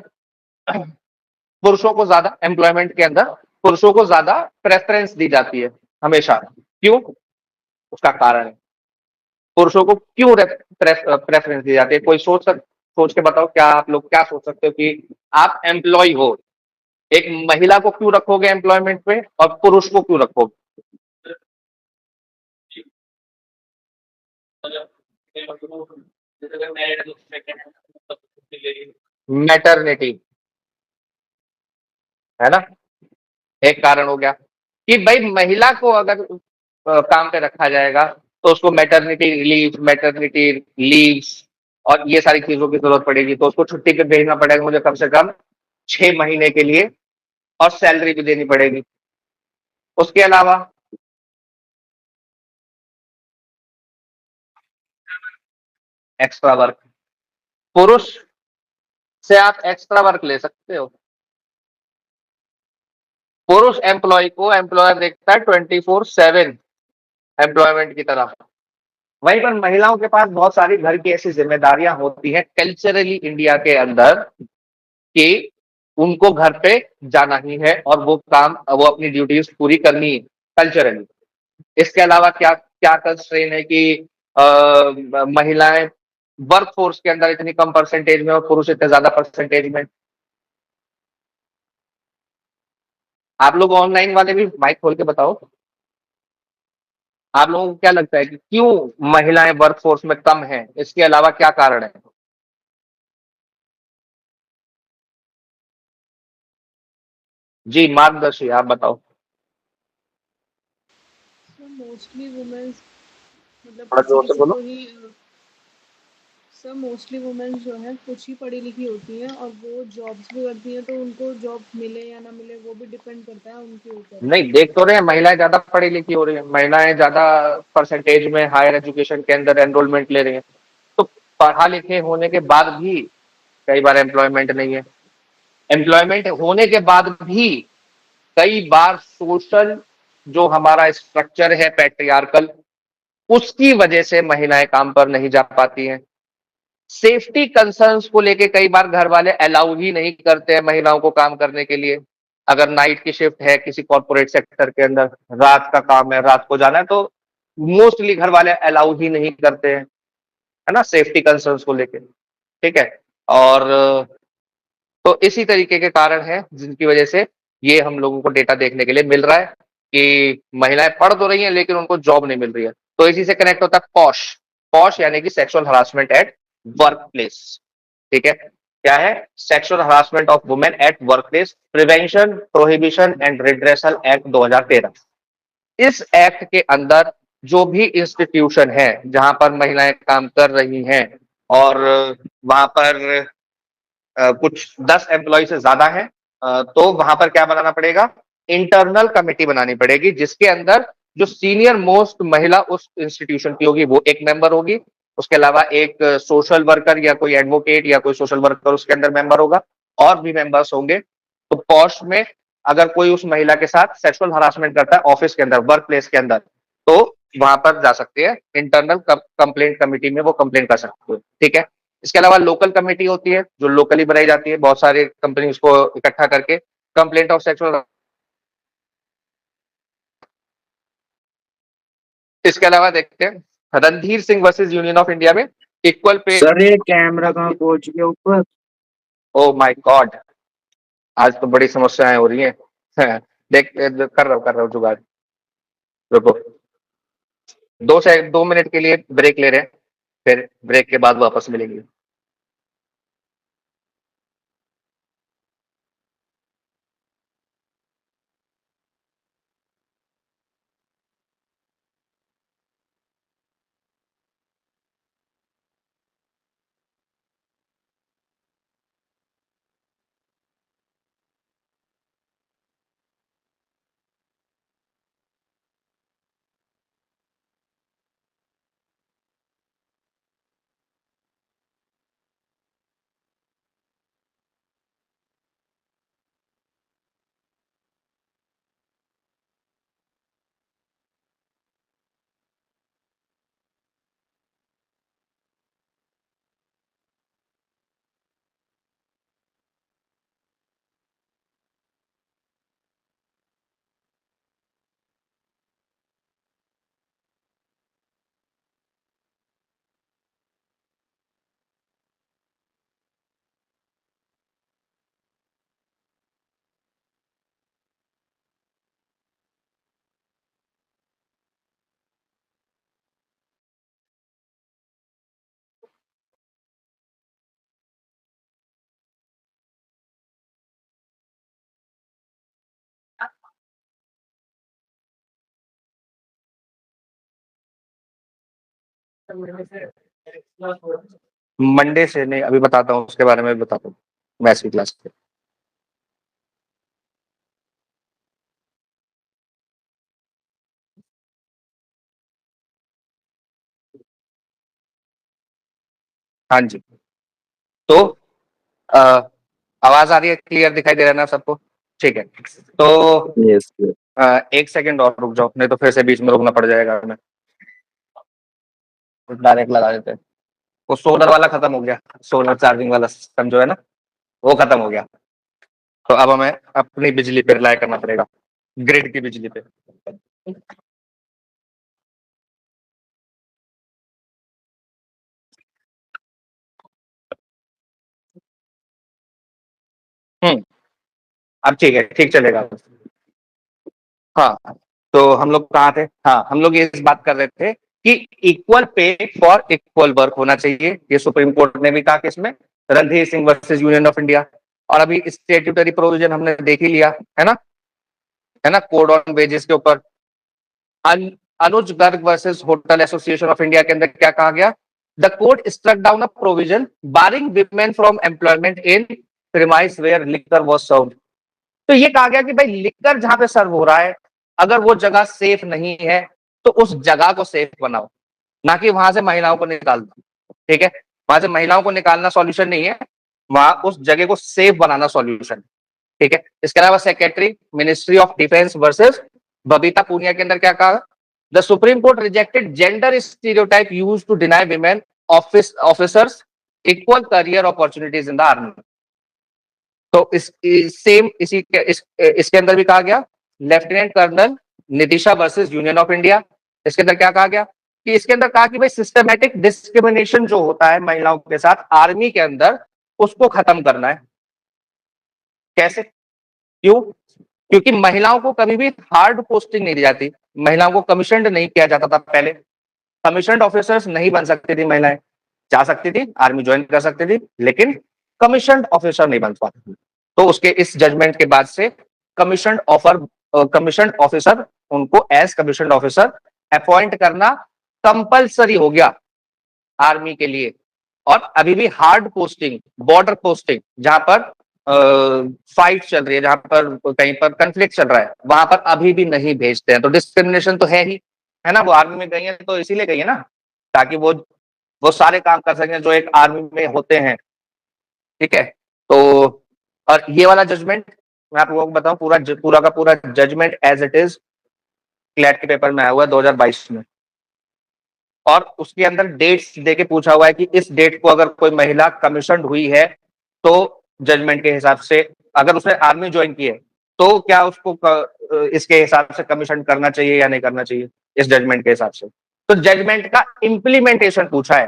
पुरुषों को ज्यादा एम्प्लॉयमेंट के अंदर पुरुषों को ज्यादा प्रेफरेंस दी जाती है हमेशा। क्यों? उसका कारण है। पुरुषों को क्यों प्रेफरेंस दी जाती है? कोई सोच के बताओ, क्या आप लोग क्या सोच सकते हो कि आप एम्प्लॉय हो, एक महिला को क्यों रखोगे एम्प्लॉयमेंट पे और पुरुष को क्यों रखोगे? मैटरनिटी, है ना, एक कारण हो गया कि भाई महिला को अगर काम पे रखा जाएगा तो उसको मैटरनिटी लीव्स और ये सारी चीजों की जरूरत पड़ेगी, तो उसको छुट्टी पे भेजना पड़ेगा मुझे कम से कम 6 महीने के लिए, और सैलरी भी देनी पड़ेगी। उसके अलावा एक्स्ट्रा वर्क, पुरुष से आप एक्स्ट्रा वर्क ले सकते हो। पुरुष एम्प्लॉय को एम्प्लॉयर देखता है 24/7 एम्प्लॉयमेंट की तरह। वहीं पर महिलाओं के पास बहुत सारी घर की ऐसी जिम्मेदारियां होती हैं कल्चरली इंडिया के अंदर कि उनको घर पे जाना ही है और वो अपनी ड्यूटीज पूरी करनी है कल्चरली। इसके अलावा क्या क्या कंस्ट्रेन है कि महिलाएं वर्क फोर्स के अंदर इतनी कम परसेंटेज में और पुरुष इतने ज्यादा परसेंटेज में। आप लोग ऑनलाइन वाले भी माइक खोल के बताओ, आप लोगों को क्या लगता है कि क्यों महिलाएं वर्क फोर्स में कम हैं? इसके अलावा क्या कारण है? जी मार्गदर्शी, आप बताओ। सर मोस्टली वुमेन्स मतलब थोड़ा किसी जोर से किसी बोलो। को ही सर मोस्टली वुमेन्स जो है कुछ ही पढ़ी लिखी होती हैं और वो जॉब्स भी करती हैं, तो उनको जॉब मिले या ना मिले वो भी डिपेंड करता है उनके ऊपर। नहीं, देख तो रहे हैं महिलाएं ज्यादा पढ़ी लिखी हो रही है, महिलाएं ज्यादा परसेंटेज में हायर एजुकेशन के अंदर एनरोलमेंट ले रही हैं, तो पढ़ा लिखे होने के बाद भी कई बार एम्प्लॉयमेंट नहीं है। एम्प्लॉयमेंट होने के बाद भी कई बार सोशल जो हमारा स्ट्रक्चर है पैट्रियार्कल, उसकी वजह से महिलाएं काम पर नहीं जा पाती हैं। सेफ्टी कंसर्न्स को लेके कई बार घर वाले अलाउ ही नहीं करते हैं महिलाओं को काम करने के लिए। अगर नाइट की शिफ्ट है किसी कॉर्पोरेट सेक्टर के अंदर, रात का काम है, रात को जाना है, तो मोस्टली घर वाले अलाउ ही नहीं करते हैं, है ना, सेफ्टी कंसर्न्स को लेके। ठीक है, और तो इसी तरीके के कारण है जिनकी वजह से ये हम लोगों को डेटा देखने के लिए मिल रहा है कि महिलाएं पढ़ तो रही हैं लेकिन उनको जॉब नहीं मिल रही है। तो इसी से कनेक्ट होता है पॉश। पॉश यानी कि sexual harassment at work place. ठीक है, क्या है? Sexual harassment of women at work place prevention prohibition and redressal act 2013। इस एक्ट के अंदर जो भी इंस्टीट्यूशन है जहां पर महिलाएं काम कर रही हैं और वहां पर कुछ 10 एम्प्लॉय से ज्यादा है, तो वहां पर क्या बनाना पड़ेगा? इंटरनल कमेटी बनानी पड़ेगी जिसके अंदर जो सीनियर मोस्ट महिला उस इंस्टीट्यूशन की होगी वो एक मेंबर होगी। उसके अलावा एक सोशल वर्कर या कोई एडवोकेट या कोई सोशल वर्कर उसके अंदर मेंबर होगा, और भी मेंबर्स होंगे। तो पॉश में अगर कोई उस महिला के साथ सेक्सुअल हरासमेंट करता है ऑफिस के अंदर, वर्क प्लेस के अंदर, तो वहां पर जा सकते हैं इंटरनल कंप्लेंट कमेटी में, वो कंप्लेंट कर सकते हैं। ठीक है, इसके अलावा लोकल कमेटी होती है जो लोकली बनाई जाती है, बहुत सारे कंपनी उसको इकट्ठा करके कंप्लेंट ऑफ सेक्सुअल। इसके अलावा देखते हैं Randhir Singh versus union of India में इक्वल पे। सर ये कैमरा कहाँ पहुंच गया ऊपर? ओ माय गॉड, आज तो बड़ी समस्याएं हो रही हैं। देख कर रहा हूँ जुगाड़, रुको। 2 मिनट के लिए ब्रेक ले रहे हैं, फिर ब्रेक के बाद वापस मिलेंगे। मंडे से नहीं, अभी बताता हूँ, उसके बारे में भी बताता हूँ मैथ्स की क्लास के। हाँ जी, तो अ, आवाज आ रही है, क्लियर दिखाई दे रहा है ना सबको? ठीक है, तो यस। एक सेकंड और रुक जाओ, नहीं तो फिर से बीच में रुकना पड़ जाएगा हमें। डायरेक्ट लगा देते हैं। वो सोलर वाला खत्म हो गया, सोलर चार्जिंग वाला सिस्टम जो है ना, वो खत्म हो गया। तो अब हमें अपनी बिजली पे रिलाय करना पड़ेगा, ग्रिड की बिजली पे। अब ठीक है, ठीक चलेगा। हाँ, तो हम लोग कहाँ थे? हाँ, हम लोग ये इस बात कर रहे थे कि equal pay for equal work होना चाहिए। ये सुप्रीम कोर्ट ने भी कहा कि इसमें Randhir Singh versus union of India. और अभी स्टेट्यूटरी प्रोविजन हमने देख ही लिया है ना, कोड ऑन वेजेस के ऊपर। Anuj Garg versus hotel association of India के अंदर क्या कहा गया? The court struck down a provision barring women from employment in premise where liquor was served. तो ये कहा गया कि भाई लिकर जहां पे सर्व हो रहा है, अगर वो जगह सेफ नहीं है तो उस जगह को सेफ बनाओ, ना कि वहां से महिलाओं को निकाल दो। ठीक है, वहां से महिलाओं को निकालना सॉल्यूशन नहीं है, वहां उस जगह को सेफ बनाना सॉल्यूशन। ठीक है, इसके अलावा secretary ministry of defence versus Babita Punia के अंदर क्या कहा? The supreme court rejected gender stereotype used to deny women officers equal career opportunities in the army. तो सेम इसके अंदर भी कहा गया, lieutenant colonel Nitisha versus union of India. इसके अंदर क्या कहा गया कि इसके अंदर कहा कि भाई सिस्टमेटिक डिस्क्रिमिनेशन जो होता है महिलाओं के साथ आर्मी के अंदर, उसको खत्म करना है। कैसे? क्यों? क्योंकि महिलाओं को कभी भी हार्ड पोस्टिंग नहीं दी जाती, महिलाओं को कमीशनड नहीं किया जाता था पहले। कमीशनड ऑफिसर्स नहीं बन सकती थी महिलाएं, जा सकती थी, आर्मी ज्वाइन कर सकती थी, लेकिन कमीशनड ऑफिसर नहीं बन पाती थी। तो उसके इस जजमेंट के बाद से कमीशनड ऑफिसर, उनको एज कमीशनड ऑफिसर अपॉइंट करना कंपलसरी हो गया आर्मी के लिए। और अभी भी हार्ड पोस्टिंग, बॉर्डर पोस्टिंग, जहां पर फाइट चल रही है, जहां पर कहीं पर कंफ्लिक्ट चल रहा है, वहां पर अभी भी नहीं भेजते हैं। तो डिस्क्रिमिनेशन तो है ही, है ना। वो आर्मी में गई है तो इसीलिए गई है ना, ताकि वो सारे काम कर सकें जो एक आर्मी में होते हैं। ठीक है, तो और ये वाला जजमेंट मैं आप लोगों को बताऊं, पूरा का पूरा judgment as it is CLAT के पेपर में आया हुआ है 2022 में। और उसके अंदर डेट्स देके पूछा हुआ है कि इस डेट को अगर कोई महिला कमीशन हुई है तो जजमेंट के हिसाब से, अगर उसने आर्मी ज्वाइन की है तो क्या उसको इसके हिसाब से कमीशन करना चाहिए या नहीं करना चाहिए, इस जजमेंट के हिसाब से। तो जजमेंट का इम्प्लीमेंटेशन पूछा है।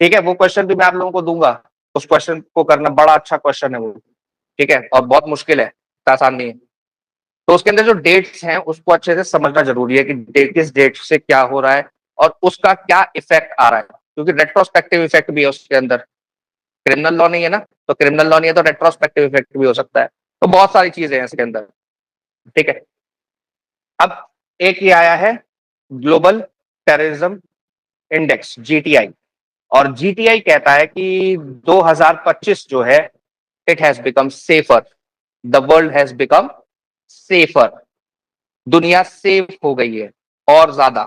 ठीक है, वो क्वेश्चन भी मैं आप लोगों को दूंगा, उस क्वेश्चन को करना बड़ा अच्छा क्वेश्चन है वो। ठीक है, और बहुत मुश्किल है, आसान नहीं है। तो उसके अंदर जो डेट्स हैं उसको अच्छे से समझना जरूरी है कि किस डेट से क्या हो रहा है और उसका क्या इफेक्ट आ रहा है, क्योंकि रेट्रोस्पेक्टिव इफेक्ट भी है उसके अंदर। क्रिमिनल लॉ नहीं है ना, तो क्रिमिनल लॉ नहीं है तो रेट्रोस्पेक्टिव इफेक्ट भी हो सकता है। तो बहुत सारी चीजें हैं इसके अंदर। ठीक है, अब एक ही आया है ग्लोबल टेररिज्म इंडेक्स, जीटीआई। और जीटीआई कहता है कि 2025 जो है, it has become safer, the world has become safer. दुनिया सेफ हो गई है और ज्यादा।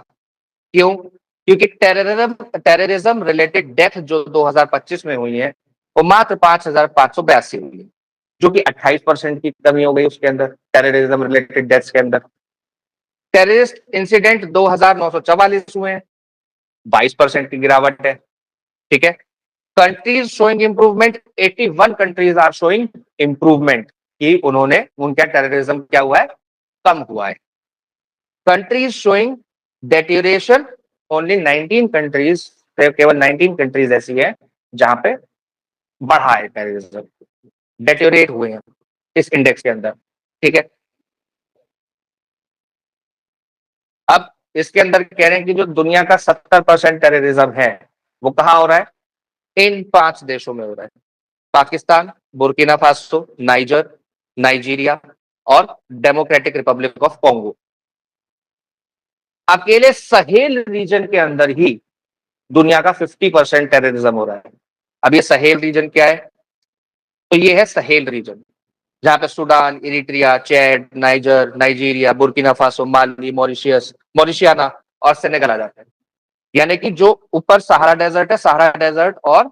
क्यों? क्योंकि टेररिज्म रिलेटेड डेथ जो 2025 में हुई है वो मात्र 5,582 हुई है, जो कि 28% की कमी हो गई उसके अंदर, टेररिज्म रिलेटेड डेथ्स के अंदर। टेररिस्ट इंसिडेंट 2,944 हुए हैं, 22% की गिरावट है। ठीक है, countries showing improvement, 81 countries are showing improvement, कि उन्होंने उनका टेररिज्म क्या हुआ है, कम हुआ है। कंट्रीज शोइंग डेट्यूरेशन, ओनली 19 कंट्रीज, केवल 19 कंट्रीज ऐसी है जहां पे बढ़ा है टेररिज्म, डेट्योरेट हुए हैं इस इंडेक्स के अंदर। ठीक है, अब इसके अंदर कह रहे हैं कि जो दुनिया का 70% टेररिज्म है वो कहां हो रहा है, इन 5 देशों में हो रहा है। Pakistan, Burkina Faso, niger, Nigeria और डेमोक्रेटिक रिपब्लिक ऑफ कॉन्गो। अकेले सहेल रीजन के अंदर ही दुनिया का 50% टेररिज्म हो रहा है। अब ये सहेल रीजन क्या है? तो ये है सहेल रीजन, जहां पे Sudan, Eritrea, Chad, Niger, Nigeria, Burkina Faso, Mali, Mauritius, Mauritania और सेनेगल आ जाते हैं। यानी कि जो ऊपर सहारा डेजर्ट है, सहारा डेजर्ट और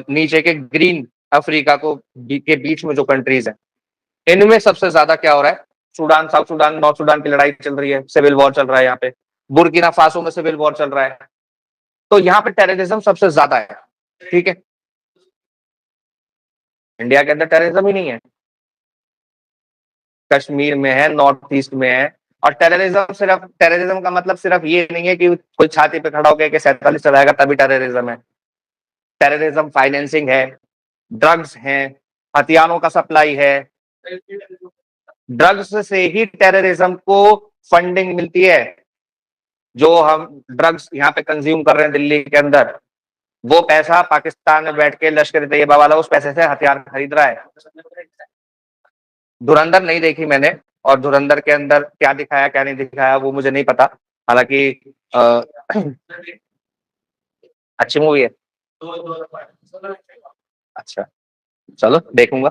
नीचे के ग्रीन अफ्रीका को के बीच में जो कंट्रीज है, इनमें सबसे ज्यादा क्या हो रहा है? Sudan, south Sudan, north Sudan की लड़ाई चल रही है, सिविल वॉर चल रहा है यहाँ पे। बुर्किना फासो में सिविल वॉर चल रहा है। तो यहाँ पे टेररिज्म सबसे ज्यादा है। ठीक है, इंडिया के अंदर टेररिज्म ही नहीं है, कश्मीर में है, नॉर्थ ईस्ट में है। और टेररिज्म का मतलब सिर्फ ये नहीं है कि कोई छाती पे खड़ा होकर के 47 चलाएगा तभी टेररिज्म है। टेररिज्म फाइनेंसिंग है, ड्रग्स है, हथियारों का सप्लाई है। ड्रग्स से ही टेररिज्म को फंडिंग मिलती है। जो हम ड्रग्स यहाँ पे कंज्यूम कर रहे हैं दिल्ली के अंदर, वो पैसा पाकिस्तान में बैठ के लश्कर ए तैयबा वाला उस पैसे से हथियार खरीद रहा है। धुरंधर नहीं देखी मैंने, और धुरंधर के अंदर क्या दिखाया क्या नहीं दिखाया वो मुझे नहीं पता। हालांकि अच्छी मूवी है। अच्छा, चलो देखूंगा।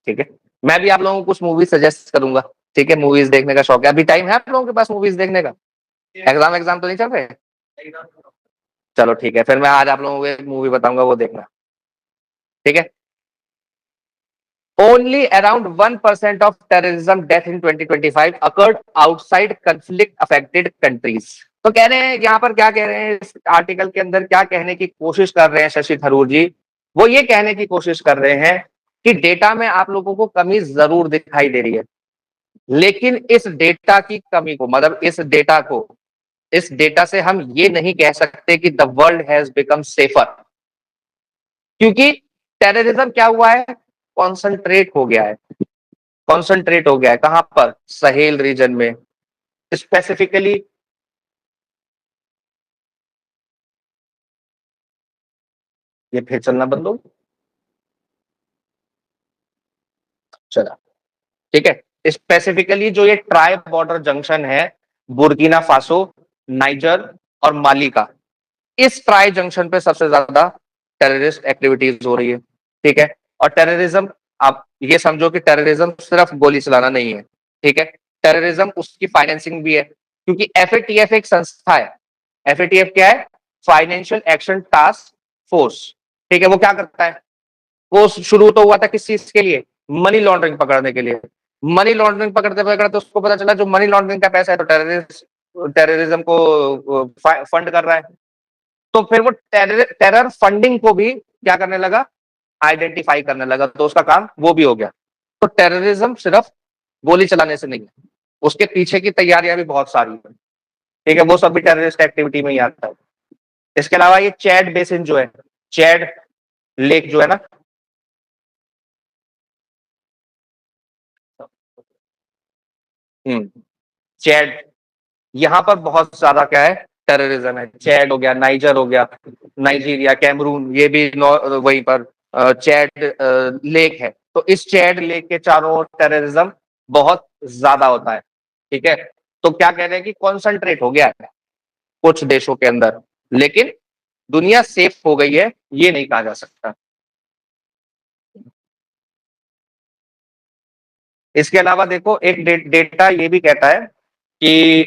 ठीक है, मैं भी आप लोगों को कुछ मूवी सजेस्ट करूंगा। ठीक है, मूवीज देखने का शौक है। अभी टाइम है आप लोगों के पास मूवीज देखने का? एग्जाम तो नहीं चल रहे? चलो ठीक है, फिर मैं आज आप लोगों को एक मूवी बताऊंगा, वो देखना। ठीक है। Only around 1% of terrorism death in 2025 occurred outside conflict affected countries. तो कह रहे हैं यहाँ पर, क्या कह रहे हैं इस आर्टिकल के अंदर, क्या कहने की कोशिश कर रहे हैं शशि थरूर जी? वो ये कहने की कोशिश कर रहे हैं कि डेटा में आप लोगों को कमी जरूर दिखाई दे रही है, लेकिन इस डेटा की कमी को, मतलब इस डेटा से हम ये नहीं कह सकते कि the world has become safer. क्योंकि टेररिज्म क्या हुआ है? कॉन्सेंट्रेट हो गया है। कॉन्सेंट्रेट हो गया है कहां पर? सहेल रीजन में स्पेसिफिकली। ये फिर चलना बंद हो, चला। ठीक है, स्पेसिफिकली जो ये ट्राई बॉर्डर जंक्शन है, बुर्किना फासो, नाइजर और माली का, इस ट्राई जंक्शन पे सबसे ज्यादा टेररिस्ट एक्टिविटीज हो रही है। ठीक है, और टेररिज्म, आप ये समझो कि टेररिज्म सिर्फ गोली चलाना नहीं है। ठीक है, टेररिज्म उसकी फाइनेंसिंग भी है, क्योंकि एफएटीएफ एक संस्था है। एफएटीएफ क्या है? Financial action task force. ठीक है, वो क्या करता है? वो शुरू तो हुआ था किस चीज के लिए? मनी लॉन्ड्रिंग पकड़ने के लिए। मनी लॉन्ड्रिंग पकड़ते पकड़ते उसको पता चला जो मनी लॉन्ड्रिंग का पैसा है तो टेररिज्म को फंड कर रहा है। तो फिर वो टेरर फंडिंग को भी क्या करने लगा? आइडेंटिफाई करने लगा। तो उसका काम वो भी हो गया। तो टेररिज्म सिर्फ गोली चलाने से नहीं है, उसके पीछे की तैयारियां भी बहुत सारी है। ठीक है, वो सब भी टेररिस्ट एक्टिविटी में ही आता है। इसके अलावा ये चैड बेसिन जो है, चैड लेक जो है ना, चैड, यहाँ पर बहुत ज्यादा क्या है? टेररिज्म है। चैड हो गया, नाइजर हो गया, नाइजीरिया, कैमरून, ये भी वहीं पर चैड लेक है। तो इस चैड लेक के चारों ओर टेररिज्म बहुत ज्यादा होता है। ठीक है, तो क्या कह रहे हैं कि कॉन्सेंट्रेट हो गया है कुछ देशों के अंदर, लेकिन दुनिया सेफ हो गई है ये नहीं कहा जा सकता। इसके अलावा देखो, एक डेटा ये भी कहता है कि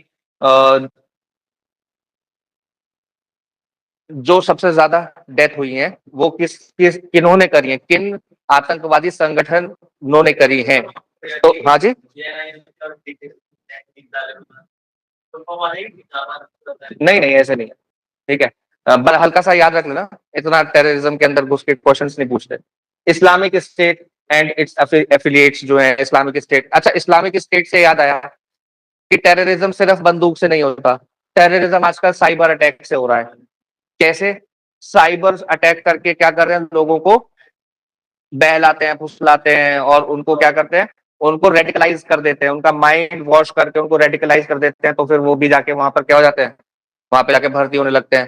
जो सबसे ज्यादा डेथ हुई है वो किन्होंने करी है, किन आतंकवादी संगठनों ने करी है? तो हाँ जी, नहीं नहीं ऐसे नहीं है। ठीक है, बस हल्का सा याद रख लेना, इतना टेररिज्म के अंदर घुस के क्वेश्चंस नहीं पूछते। Islamic state and it's affiliates जो है, इस्लामिक स्टेट। अच्छा, इस्लामिक स्टेट से याद आया कि टेररिज्म सिर्फ बंदूक से नहीं होता, टेररिज्म आजकल साइबर अटैक से हो रहा है। कैसे? साइबर अटैक करके क्या कर रहे हैं? लोगों को बहलाते हैं, फुसलाते हैं, और उनको क्या करते हैं? उनको रेडिकलाइज कर देते हैं, उनका माइंड वॉश करके उनको रेडिकलाइज कर देते हैं। तो फिर वो भी जाके वहां पर क्या हो जाते हैं? वहां पे जाके भर्ती होने लगते हैं।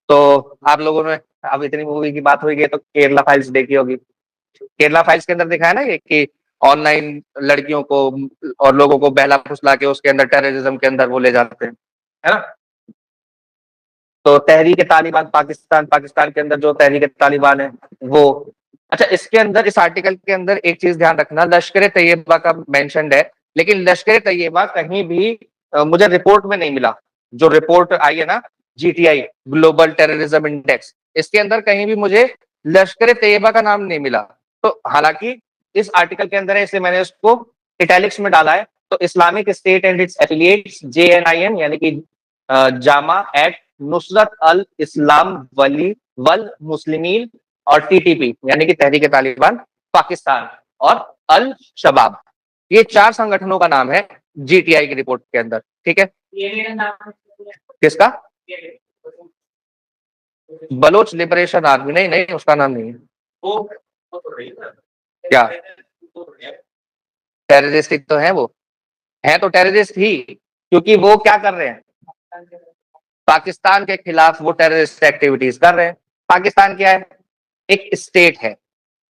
तो आप लोगों ने, अब इतनी मूवी की बात हुई है तो केरला फाइल्स देखी होगी। केरला फाइल्स के अंदर दिखाया ना ये कि ऑनलाइन लड़कियों को और लोगों को बहला फुसला के उसके अंदर टेररिज्म के अंदर वो ले जाते हैं, है ना? तो तहरीक तालिबान पाकिस्तान, पाकिस्तान के अंदर जो तहरीक तालिबान है वो। अच्छा, इसके अंदर, इस आर्टिकल के अंदर एक चीज ध्यान रखना, लश्कर तैयबा का मेंशन्ड है, लेकिन लश्कर तैयबा कहीं भी मुझे रिपोर्ट में नहीं मिला। जो रिपोर्ट आई है ना, जीटीआई ग्लोबल टेररिज्म इंडेक्स, इसके अंदर कहीं भी मुझे लश्कर तैयबा का नाम नहीं मिला। तो हालांकि इस आर्टिकल के अंदर है, इसलिए मैंने उसको इटैलिक्स में डाला है। तो Islamic state and it's affiliates JNIM, यानी कि जामा एट नुसरत अल इस्लाम वली वल मुस्लिमीन, और TTP यानी कि तहरीक तालिबान पाकिस्तान, और अल शबाब, ये 4 संगठनों का नाम है GTI की रिपोर्ट के अंदर। ठीक है, किसका? Baloch liberation army? नहीं नहीं, उसका नाम नहीं है। क्या टेररिस्टिक तो है वो, है तो टेररिस्ट ही, क्योंकि वो क्या कर रहे हैं, पाकिस्तान के खिलाफ वो टेररिस्ट एक्टिविटीज कर रहे हैं। पाकिस्तान क्या है, एक स्टेट है,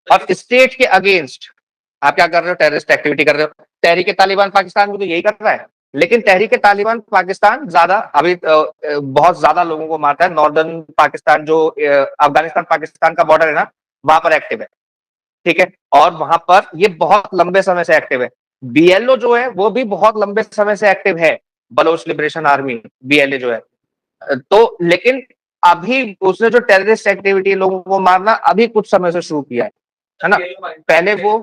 और स्टेट के अगेंस्ट आप क्या कर रहे हो, टेररिस्ट एक्टिविटी कर रहे हो। तहरीक तालिबान पाकिस्तान भी तो यही कर रहा है, लेकिन तहरीक तालिबान पाकिस्तान ज्यादा अभी बहुत ज्यादा लोगों को मारता है। नॉर्दर्न पाकिस्तान, जो अफगानिस्तान पाकिस्तान का बॉर्डर है ना, वहां पर एक्टिव है। ठीक है, और वहां पर ये बहुत लंबे समय से एक्टिव है। BLO जो है वो भी बहुत लंबे समय से एक्टिव है, बलोच लिबरेशन आर्मी, BLA जो है। तो लेकिन अभी उसने जो टेररिस्ट एक्टिविटी, लोगों को मारना, अभी कुछ समय से शुरू किया है ना। पहले वो,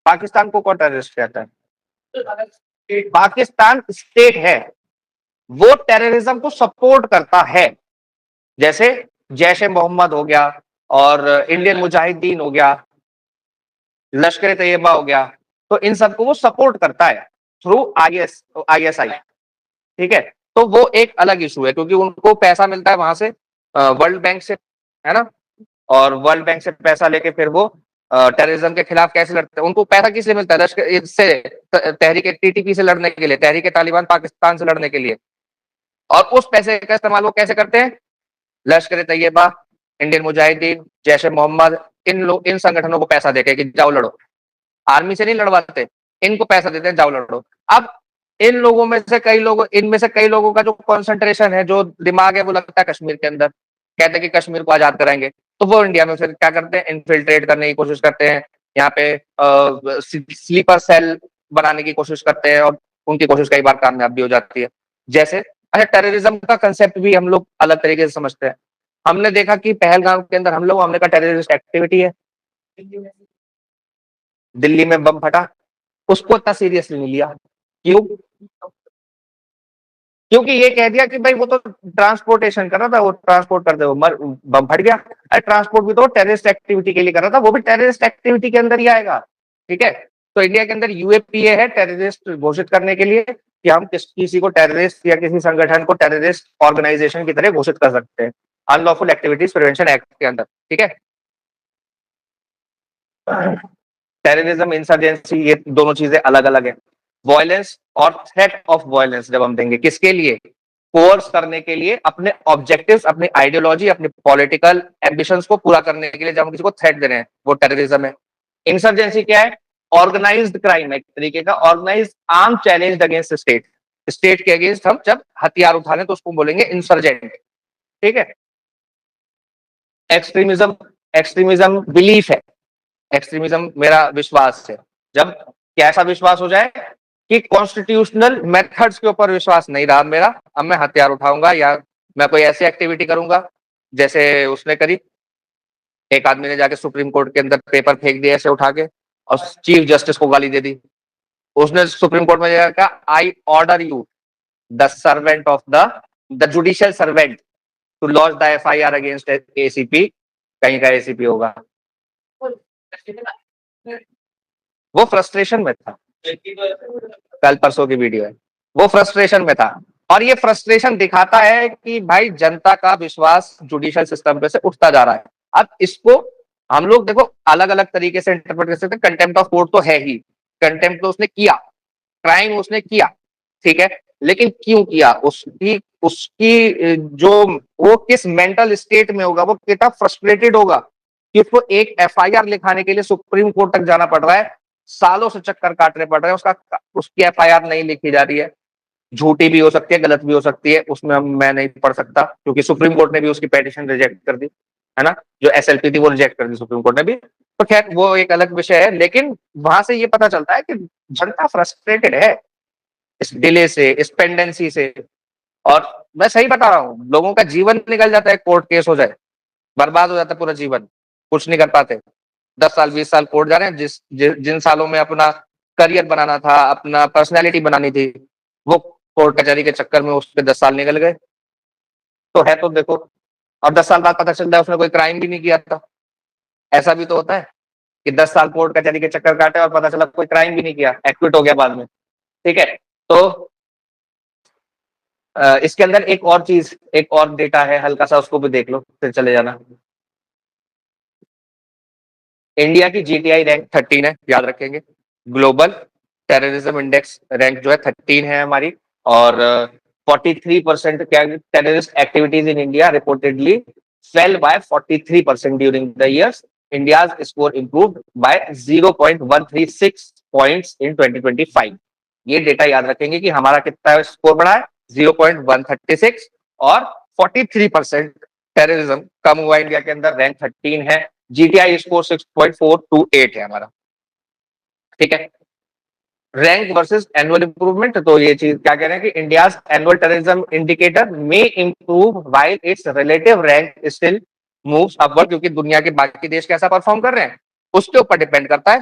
पाकिस्तान को कौन टेररिस्ट कहता है? पाकिस्तान स्टेट है, वो टेररिज्म को सपोर्ट करता है। जैसे जैश ए मोहम्मद हो गया, और इंडियन मुजाहिदीन हो गया, लश्कर तैयबा हो गया, तो इन सबको वो सपोर्ट करता है थ्रू ISI। ठीक है, तो वो एक अलग इशू है, क्योंकि उनको पैसा मिलता है वहां से, वर्ल्ड बैंक से, है ना। और वर्ल्ड बैंक से पैसा लेके फिर वो टेररिज्म के खिलाफ कैसे लड़ते हैं। उनको पैसा किस लिए मिलता है? लश्कर इससे, तहरीक TTP से लड़ने के लिए, तहरीक तालिबान पाकिस्तान से लड़ने के लिए। और उस पैसे का इस्तेमाल वो कैसे करते हैं? लश्कर तैयबा, इंडियन मुजाहिदीन, जैश ए मोहम्मद, इन संगठनों को पैसा देके कि जाओ लड़ो। आर्मी से नहीं लड़वाते, इनको पैसा देते हैं, जाओ लड़ो। अब इन लोगों में से कई लोग, इनमें से कई लोगों का जो कॉन्सेंट्रेशन है, जो दिमाग है, वो लगता है कश्मीर के अंदर। कहते हैं कि कश्मीर को आजाद कराएंगे, तो वो इंडिया में फिर क्या करते हैं, इन्फिल्ट्रेट करने की कोशिश करते हैं, यहाँ पे स्लीपर सेल बनाने की कोशिश करते हैं, और उनकी कोशिश कई बार कामयाब भी हो जाती है। जैसे, अच्छा, टेररिज्म का कंसेप्ट भी हम लोग अलग तरीके से समझते हैं। हमने देखा कि पहलगाम के अंदर हमने कहा टेररिस्ट एक्टिविटी है, दिल्ली में बम फटा, उसको इतना सीरियसली नहीं लिया। क्यों? क्योंकि ये कह दिया कि भाई वो तो ट्रांसपोर्टेशन कर रहा था, वो ट्रांसपोर्ट करते वो बम फट गया। अरे ट्रांसपोर्ट भी तो टेररिस्ट एक्टिविटी के लिए कर रहा था, वो भी टेररिस्ट एक्टिविटी के अंदर ही आएगा। ठीक है, तो इंडिया के अंदर UAPA है, टेररिस्ट घोषित करने के लिए, कि हम किसी को टेररिस्ट या किसी संगठन को टेररिस्ट ऑर्गेनाइजेशन की तरह घोषित कर सकते हैं, अनलॉफुल एक्टिविटीज प्रिवेंशन एक्ट के अंदर। ठीक है, टेररिज्म, इंसर्जेंसी, ये दोनों चीजें अलग अलग है। वॉयलेंस और थ्रेट ऑफ वॉयलेंस जब हम देंगे, किसके लिए? कोर्स करने के लिए, अपने ऑब्जेक्टिव्स, अपनी आइडियोलॉजी, अपने पॉलिटिकल एम्बिशंस को पूरा करने के लिए जब हम किसी को थ्रेट दे रहे हैं, वो टेररिज्म है। इंसर्जेंसी क्या है? ऑर्गेनाइज्ड क्राइम, एक तरीके का organized arm challenge against state. State के अगेंस्ट हम जब हथियार उठा लें तो उसको बोलेंगे इंसर्जेंट। ठीक है, एक्सट्रीमिज्म, एक्सट्रीमिज्म बिलीफ है, एक्सट्रीमिज्म मेरा विश्वास है। जब कैसा विश्वास हो जाए कि कॉन्स्टिट्यूशनल मेथड्स के ऊपर विश्वास नहीं रहा मेरा, अब मैं हथियार उठाऊंगा या मैं कोई ऐसी एक्टिविटी करूंगा जैसे उसने करी। एक आदमी ने जाके सुप्रीम कोर्ट के अंदर पेपर फेंक दिया ऐसे उठा के, और चीफ जस्टिस को गाली दे दी। उसने सुप्रीम कोर्ट में जाकर कहा, I order you the servant of the judicial servant to launch the FIR against ACP। कहीं का ACP होगा, वो फ्रस्ट्रेशन में था। कल परसों की वीडियो है, वो फ्रस्ट्रेशन में था। और ये फ्रस्ट्रेशन दिखाता है कि भाई जनता का विश्वास जुडिशियल सिस्टम पे से उठता जा रहा है। अब इसको हम लोग देखो अलग अलग तरीके से इंटरप्रेट कर सकते हैं। कंटेम्प्ट ऑफ कोर्ट तो है ही, कंटेम्प्ट तो उसने किया, क्राइम उसने किया, ठीक है, लेकिन क्यों किया? उसकी उसकी जो वो किस मेंटल स्टेट में होगा, वो कितना फ्रस्ट्रेटेड होगा कि उसको एक FIR लिखाने के लिए सुप्रीम कोर्ट तक जाना पड़ रहा है, सालों से चक्कर काटने पड़ रहे हैं, उसकी FIR नहीं लिखी जा रही है। झूठी भी हो सकती है, गलत भी हो सकती है, उसमें मैं नहीं पढ़ सकता क्योंकि सुप्रीम कोर्ट ने भी उसकी पेटिशन रिजेक्ट कर दी, है ना, जो एसएलपी थी वो रिजेक्ट कर दी सुप्रीम कोर्ट ने भी। तो खैर वो एक अलग विषय है, लेकिन वहां से ये पता चलता है कि जनता फ्रस्ट्रेटेड है इस डिले से, इस पेंडेंसी से। और मैं सही बता रहा हूँ, लोगों का जीवन निकल जाता है, कोर्ट केस हो जाए, बर्बाद हो जाता है पूरा जीवन, कुछ नहीं कर पाते। 10 साल 20 साल कोर्ट जा रहे हैं, जिन सालों में अपना करियर बनाना था, अपना पर्सनैलिटी बनानी थी, वो कोर्ट कचहरी के चक्कर में उसके 10 साल निकल गए। तो है तो देखो, और 10 साल बाद पता चलता है उसने कोई क्राइम भी नहीं किया था। ऐसा भी तो होता है कि 10 साल कोर्ट कचहरी के चक्कर काटे और पता चला कोई क्राइम भी नहीं किया, एक्विट हो गया बाद में। ठीक है, तो इसके अंदर एक और चीज, एक और डेटा है हल्का सा, उसको भी देख लो फिर चले जाना। इंडिया की जीटीआई रैंक 13 है, याद रखेंगे। ग्लोबल टेररिज्म इंडेक्स रैंक जो है 13 है हमारी। और 43% terrorist activities in India reportedly fell by 43% during the years. India's score improved by 0.136 points in 2025। ये डेटा याद रखेंगे कि हमारा कितना स्कोर बढ़ा है, 0.136, और 43% टेररिज्म कम हुआ इंडिया के अंदर, रैंक 13 है। जीटीआई स्कोर 6.428 है हमारा। ठीक है, रैंक वर्सेस एनुअल इंप्रूवमेंट, तो ये चीज क्या कह रहे हैं कि इंडियाज एनुअल टेररिज्म इंडिकेटर में improve while it's relative rank still moves upward, क्योंकि दुनिया के बाकी देश कैसा परफॉर्म कर रहे हैं उसके ऊपर डिपेंड करता है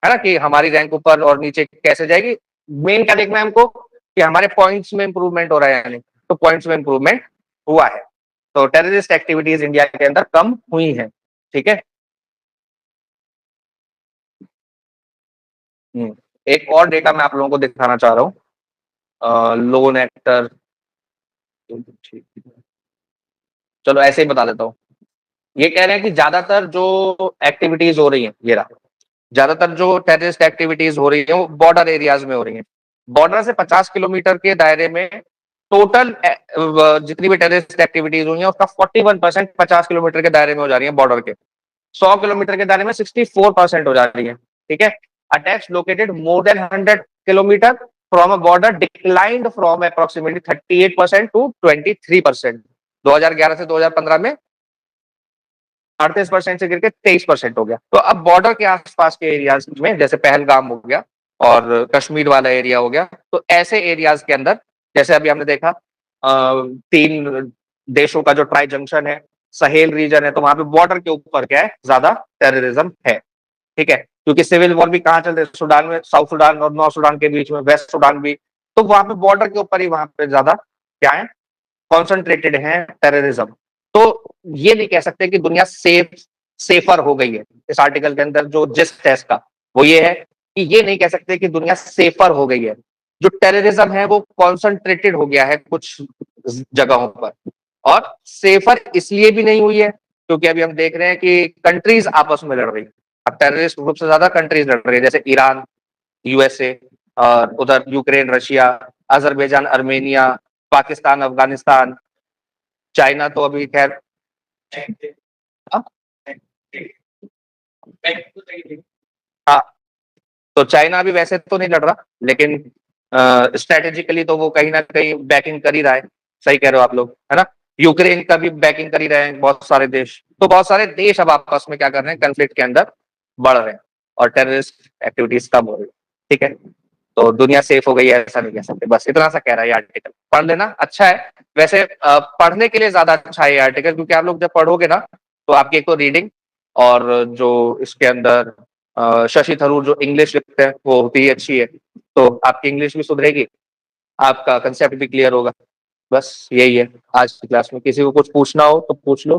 ना, कि हमारी रैंक ऊपर और नीचे कैसे जाएगी। मेन क्या देखना है हमको कि हमारे पॉइंट्स में इंप्रूवमेंट हो रहा है या नहीं, तो पॉइंट्स में इंप्रूवमेंट हुआ है। तो टेररिस्ट एक्टिविटीज इंडिया के अंदर कम हुई है। ठीक है, एक और डेटा मैं आप लोगों को दिखाना चाह रहा हूँ, लोन एक्टर, चलो ऐसे ही बता देता हूँ। ये कह रहे हैं कि ज्यादातर जो एक्टिविटीज हो रही हैं, ये रहा, ज्यादातर जो टेररिस्ट एक्टिविटीज हो रही है वो बॉर्डर एरियाज में हो रही है। बॉर्डर से 50 किलोमीटर के दायरे में टोटल जितनी भी टेररिस्ट एक्टिविटीज हुई है उसका 41% 50 किलोमीटर के दायरे में हो जा रही है बॉर्डर के। 100 किलोमीटर के दायरे में 64% हो जा रही है। ठीक है, attacks located more than 100 kilometre from a border declined from approximately 38% to 23%। 2011 से 2015 में 38% से गिर के 23% हो गया। तो अब बॉर्डर के आसपास के एरियाज में, जैसे पहलगाम हो गया और कश्मीर वाला एरिया हो गया, तो ऐसे एरियाज के अंदर, जैसे अभी हमने देखा 3 देशों का जो ट्राई जंक्शन है, सहेल रीजन है, तो वहां पे बॉर्डर के ऊपर क्या है, ज्यादा टेररिज्म है। ठीक है, क्योंकि सिविल वॉर भी कहाँ चल रहे, सूडान में, साउथ सूडान और नॉर्थ सूडान के बीच में, वेस्ट सूडान भी, तो वहां पे बॉर्डर के ऊपर ही वहां पे ज्यादा क्या है, कॉन्सेंट्रेटेड है टेररिज्म। तो ये नहीं कह सकते कि दुनिया सेफर हो गई है। इस आर्टिकल के अंदर जो जिस्ट है इसका वो ये है कि ये नहीं कह सकते कि दुनिया सेफर हो गई है। जो टेररिज्म है वो कॉन्सेंट्रेटेड हो गया है कुछ जगहों पर, और सेफर इसलिए भी नहीं हुई है क्योंकि अभी हम देख रहे हैं कि कंट्रीज आपस में लड़ रही है। अब टेररिस्ट ग्रुप से ज्यादा कंट्रीज लड़ रही है, जैसे ईरान, यूएसए, और उधर Ukraine, Russia, Azerbaijan, Armenia, Pakistan, Afghanistan, China तो अभी खैर, हाँ हाँ, तो चाइना अभी वैसे तो नहीं लड़ रहा, लेकिन स्ट्रेटेजिकली तो वो कहीं ना कहीं बैकिंग कर ही रहा है। सही कह रहे हो आप लोग, है ना। यूक्रेन का भी बैकिंग कर ही रहे हैं बहुत सारे देश। तो बहुत सारे देश अब आपस में क्या कर रहे हैं, कन्फ्लिक्ट के अंदर बढ़ रहे हैं और टेररिस्ट एक्टिविटीज कम हो रही है। ठीक है, तो दुनिया सेफ हो गई है ऐसा नहीं कह सकते, बस इतना सा कह रहा है ये आर्टिकल। पढ़ लेना, अच्छा है वैसे, पढ़ने के लिए ज्यादा अच्छा है ये आर्टिकल, क्योंकि आप लोग जब पढ़ोगे ना तो आपकी एक तो रीडिंग, और जो इसके अंदर शशि थरूर जो इंग्लिश लिखते हैं वो होती ही अच्छी है, तो आपकी इंग्लिश भी सुधरेगी, आपका कंसेप्ट भी क्लियर होगा। बस यही है आज की क्लास में। किसी को कुछ पूछना हो तो पूछ लो।